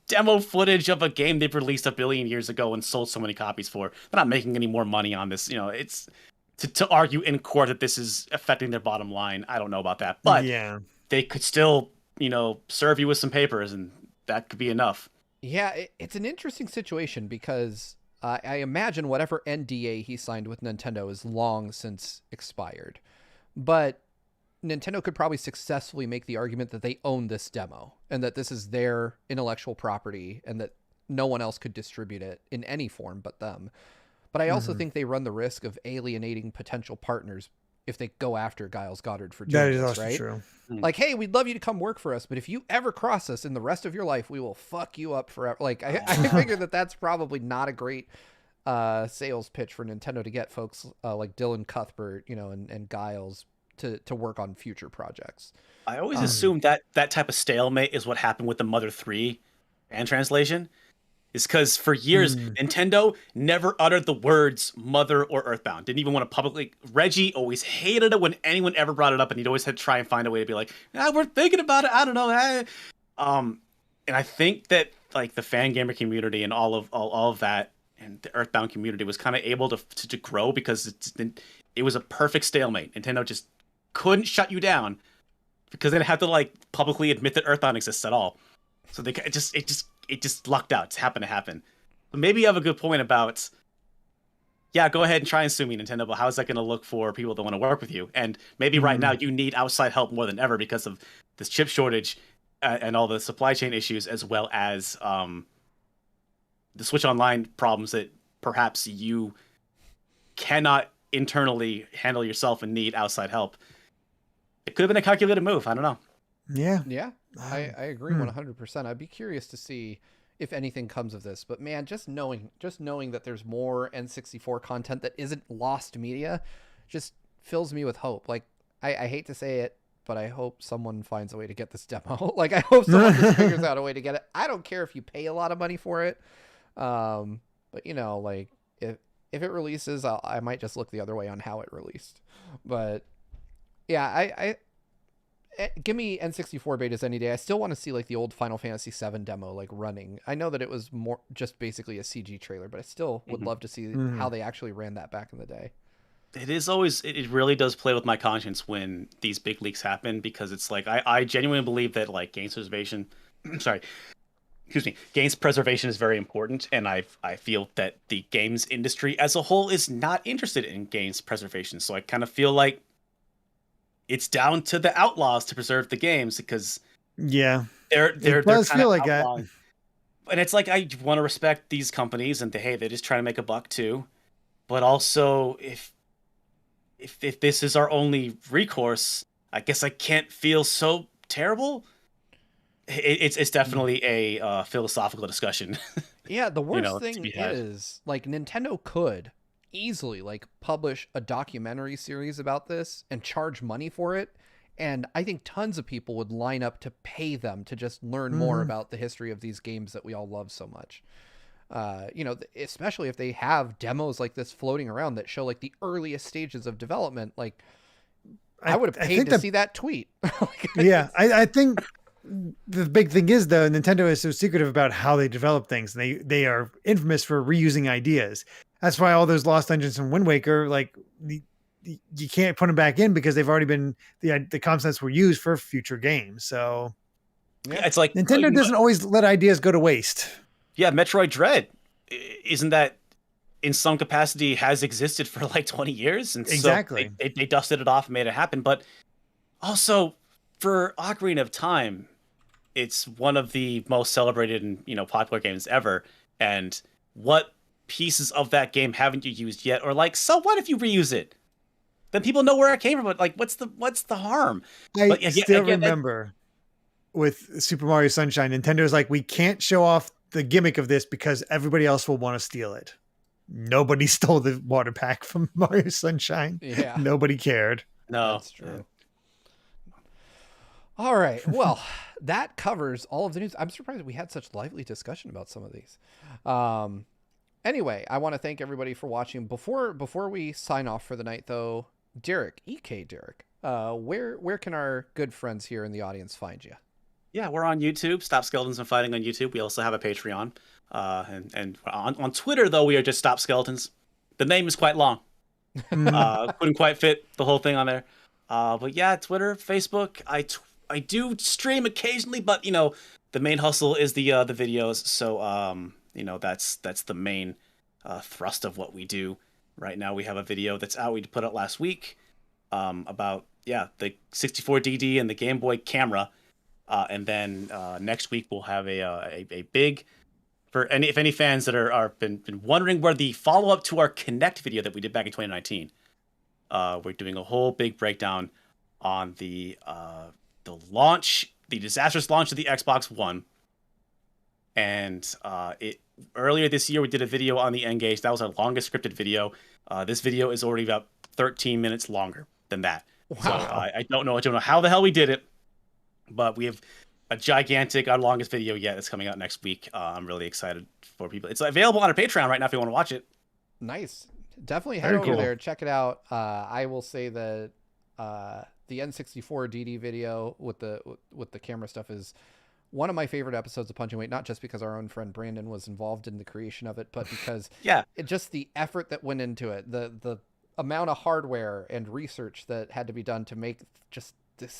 demo footage of a game they've released a billion years ago and sold so many copies for, they're not making any more money on this. It's to argue in court that this is affecting their bottom line. I don't know about that, but they could still, serve you with some papers, and that could be enough. Yeah, it's an interesting situation because I imagine whatever NDA he signed with Nintendo is long since expired, but Nintendo could probably successfully make the argument that they own this demo and that this is their intellectual property and that no one else could distribute it in any form but them. But I also think they run the risk of alienating potential partners if they go after Giles Goddard for That doing is this, also right? true. Like, hey, we'd love you to come work for us, but if you ever cross us in the rest of your life, we will fuck you up forever. Like, I figure that that's probably not a great sales pitch for Nintendo to get folks like Dylan Cuthbert, and Giles to work on future projects. I always assumed that type of stalemate is what happened with the Mother 3 fan translation. Is because for years, Nintendo never uttered the words Mother or Earthbound. Didn't even want to publicly. Reggie always hated it when anyone ever brought it up, and he'd always had to try and find a way to be like, we're thinking about it. I don't know. And I think that like the fan gamer community and all of that and the Earthbound community was kind of able to grow because it was a perfect stalemate. Nintendo just couldn't shut you down because they didn't have to like publicly admit that Earthbound exists at all. So it just lucked out. It happened to happen. But maybe you have a good point about, go ahead and try and sue me, Nintendo, but how is that going to look for people that want to work with you? And maybe right now you need outside help more than ever because of this chip shortage and all the supply chain issues, as well as the Switch Online problems that perhaps you cannot internally handle yourself and need outside help. It could have been a calculated move. I don't know. Yeah, I agree 100%. I'd be curious to see if anything comes of this. But man, just knowing that there's more N64 content that isn't lost media just fills me with hope. Like, I hate to say it, but I hope someone finds a way to get this demo. Like, I hope someone just figures out a way to get it. I don't care if you pay a lot of money for it. But like if it releases, I might just look the other way on how it released. But yeah, I give me N64 betas any day. I still want to see like the old Final Fantasy VII demo like running. I know that it was more just basically a CG trailer, but I still would love to see how they actually ran that back in the day. It really does play with my conscience when these big leaks happen, because it's like I genuinely believe that like games preservation games preservation is very important, and I feel that the games industry as a whole is not interested in games preservation. So I kind of feel like it's down to the outlaws to preserve the games, because they're does feel like that. And it's like, I want to respect these companies and they're just trying to make a buck too. But also, if this is our only recourse, I guess I can't feel so terrible. It's definitely a philosophical discussion. Yeah, the worst thing is like Nintendo could easily like publish a documentary series about this and charge money for it, and I think tons of people would line up to pay them to just learn more about the history of these games that we all love so much. Especially if they have demos like this floating around that show like the earliest stages of development. Like, I would have paid to see that tweet. I think the big thing is, though, Nintendo is so secretive about how they develop things. They are infamous for reusing ideas. That's why all those Lost Dungeons and Wind Waker, like, you can't put them back in because they've already been, the concepts were used for future games. So yeah, it's like Nintendo doesn't always let ideas go to waste. Yeah, Metroid Dread, isn't that in some capacity has existed for like 20 years? And exactly. So they dusted it off and made it happen. But also for Ocarina of Time, it's one of the most celebrated and popular games ever. And what pieces of that game haven't you used yet? Or like, so what if you reuse it? Then people know where it came from. But like, what's the harm? I still remember with Super Mario Sunshine, Nintendo's like, we can't show off the gimmick of this because everybody else will want to steal it. Nobody stole the water pack from Mario Sunshine. Yeah. Nobody cared. No. That's true. All right. Well, that covers all of the news. I'm surprised we had such lively discussion about some of these. Anyway, I want to thank everybody for watching. Before we sign off for the night, though, Derek, where can our good friends here in the audience find you? Yeah, we're on YouTube. Stop Skeletons and Fighting on YouTube. We also have a Patreon. And on Twitter, though, we are just Stop Skeletons. The name is quite long. Couldn't quite fit the whole thing on there. But yeah, Twitter, Facebook. I do stream occasionally, but the main hustle is the videos. So that's the main thrust of what we do. Right now, we have a video that's out. We put out last week about the 64DD and the Game Boy camera. And then next week we'll have a big, if any fans that are been wondering where the follow up to our Connect video that we did back in 2019. We're doing a whole big breakdown on the disastrous launch of the Xbox One. And earlier this year, we did a video on the N-Gage. That was our longest scripted video. This video is already about 13 minutes longer than that. Wow. So I don't know how the hell we did it, but we have a gigantic, our longest video yet that's coming out next week. I'm really excited for people. It's available on our Patreon right now if you want to watch it. Nice. Definitely head over there. Check it out. I will say that the N64 DD video with the camera stuff is one of my favorite episodes of Punching Weight, not just because our own friend Brandon was involved in the creation of it, but because just the effort that went into it, the amount of hardware and research that had to be done to make just this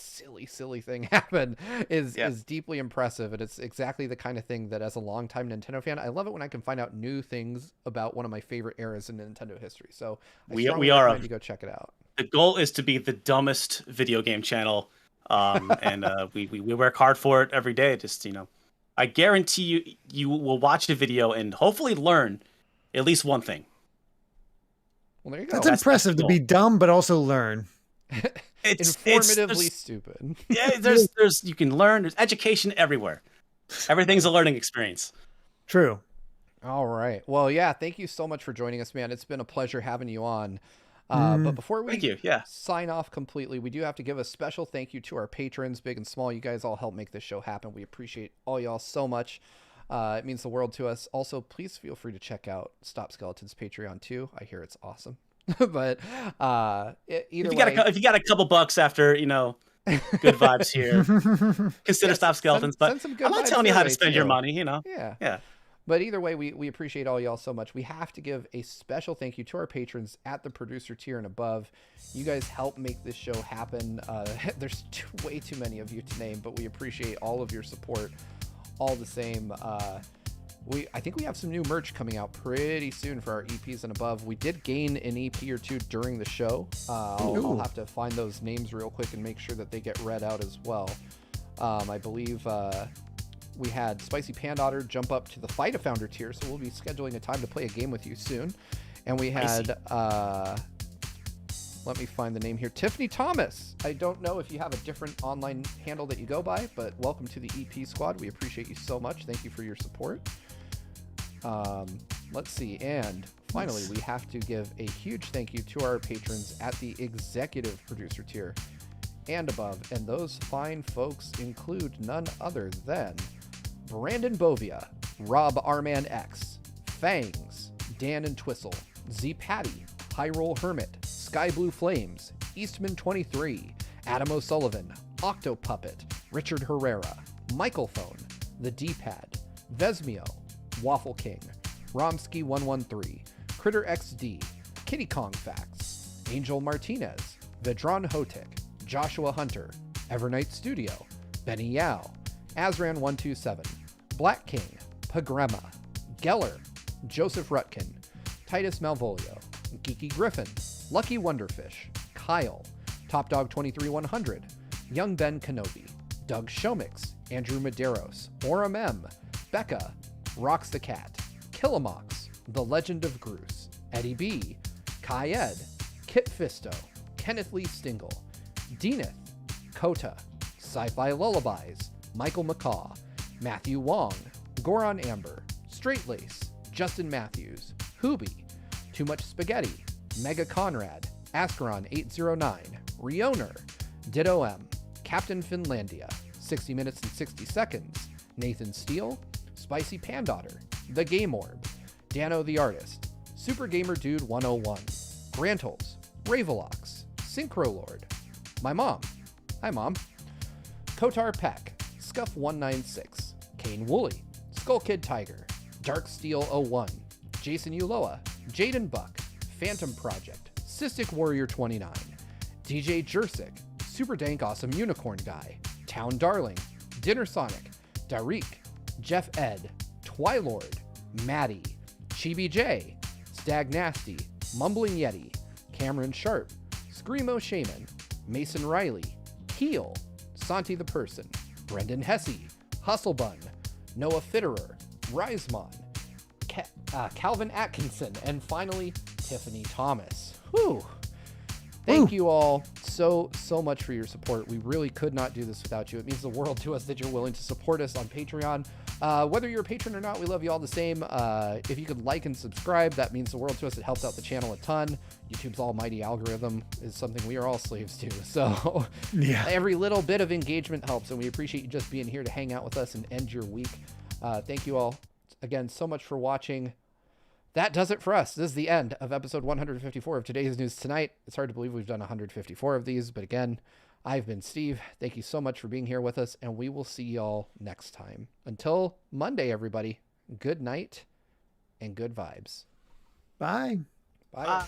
silly thing happen is deeply impressive. And it's exactly the kind of thing that, as a longtime Nintendo fan, I love it when I can find out new things about one of my favorite eras in Nintendo history. So we are you go check it out. The goal is to be the dumbest video game channel. And we work hard for it every day. Just, I guarantee you will watch the video and hopefully learn at least one thing. Well, there you go. That's impressive to be dumb, but also learn. It's informatively stupid. Yeah, there's you can learn. There's education everywhere. Everything's a learning experience. True. All right. Well, yeah. Thank you so much for joining us, man. It's been a pleasure having you on. But before we sign off completely, we do have to give a special thank you to our patrons, big and small. You guys all help make this show happen. We appreciate all y'all so much. It means the world to us. Also, please feel free to check out Stop Skeleton's Patreon too. I hear it's awesome. But if you got a couple bucks after, good vibes here, consider Stop Skeletons. But I'm not telling you how to spend your money, Yeah. But either way, we appreciate all y'all so much. We have to give a special thank you to our patrons at the producer tier and above. You guys help make this show happen. There's way too many of you to name, but we appreciate all of your support all the same. I think we have some new merch coming out pretty soon for our EPs and above. We did gain an EP or two during the show. I'll have to find those names real quick and make sure that they get read out as well. I believe we had Spicy Pandotter jump up to the Fight a Founder tier, so we'll be scheduling a time to play a game with you soon. And we had, let me find the name here, Tiffany Thomas. I don't know if you have a different online handle that you go by, but welcome to the EP squad. We appreciate you so much. Thank you for your support. Let's see. And finally, we have to give a huge thank you to our patrons at the executive producer tier and above. And those fine folks include none other than Brandon Bovia, Rob Arman X, Fangs, Dan and Twistle, Z Patty, Hyrule Hermit, Sky Blue Flames, Eastman 23, Adam O'Sullivan, Octopuppet, Richard Herrera, Michael Phone, The D-Pad, Vesmio, Waffle King, Romsky 113, Critter XD, Kitty Kong Facts, Angel Martinez, Vedron Hotek, Joshua Hunter, Evernight Studio, Benny Yao, Azran 127, Black King, Pagrema, Geller, Joseph Rutkin, Titus Malvolio, Geeky Griffin, Lucky Wonderfish, Kyle, Top Dog 23100, Young Ben Kenobi, Doug Shomix, Andrew Medeiros, Oram M, Becca, Rocks the Cat, Killamox, The Legend of Groose, Eddie B, Kai Ed, Kit Fisto, Kenneth Lee Stingle, Deaneth, Kota, Sci-Fi Lullabies, Michael McCaw, Matthew Wong, Goron Amber, Straight Lace, Justin Matthews, Hoobie, Too Much Spaghetti, Mega Conrad, Ascaron 809, Rioner, Ditto M, Captain Finlandia, 60 Minutes and 60 Seconds, Nathan Steele, Spicy Pandotter, The Game Orb, Dano the Artist, Super Gamer Dude 101, Grantles, Ravelox, Synchro Lord, My Mom, Hi Mom, Kotar Peck, Scuff 196, Kane Woolley, Skull Kid Tiger, Dark Steel 01, Jason Uloa, Jaden Buck, Phantom Project, Cystic Warrior 29, DJ Jersic, Super Dank Awesome Unicorn Guy, Town Darling, Dinner Sonic, Darik, Jeff Ed, Twilord, Maddie, Chibi J, Stag Nasty, Mumbling Yeti, Cameron Sharp, Screamo Shaman, Mason Riley, Keel, Santi the Person, Brendan Hesse, Hustlebun, Noah Fitterer, Risemon, Calvin Atkinson, and finally, Tiffany Thomas. Whew. Thank you all so much for your support. We really could not do this without you. It means the world to us that you're willing to support us on Patreon. Whether you're a patron or not, we love you all the same. If you could like and subscribe, that means the world to us. It helps out the channel a ton. YouTube's almighty algorithm is something we are all slaves to. So yeah, every little bit of engagement helps, and we appreciate you just being here to hang out with us and end your week. Thank you all again so much for watching. That does it for us. This is the end of episode 154 of Today's News Tonight. It's hard to believe we've done 154 of these, but again, I've been Steve. Thank you so much for being here with us, and we will see y'all next time. Until Monday, everybody, good night and good vibes. Bye. Bye. Bye.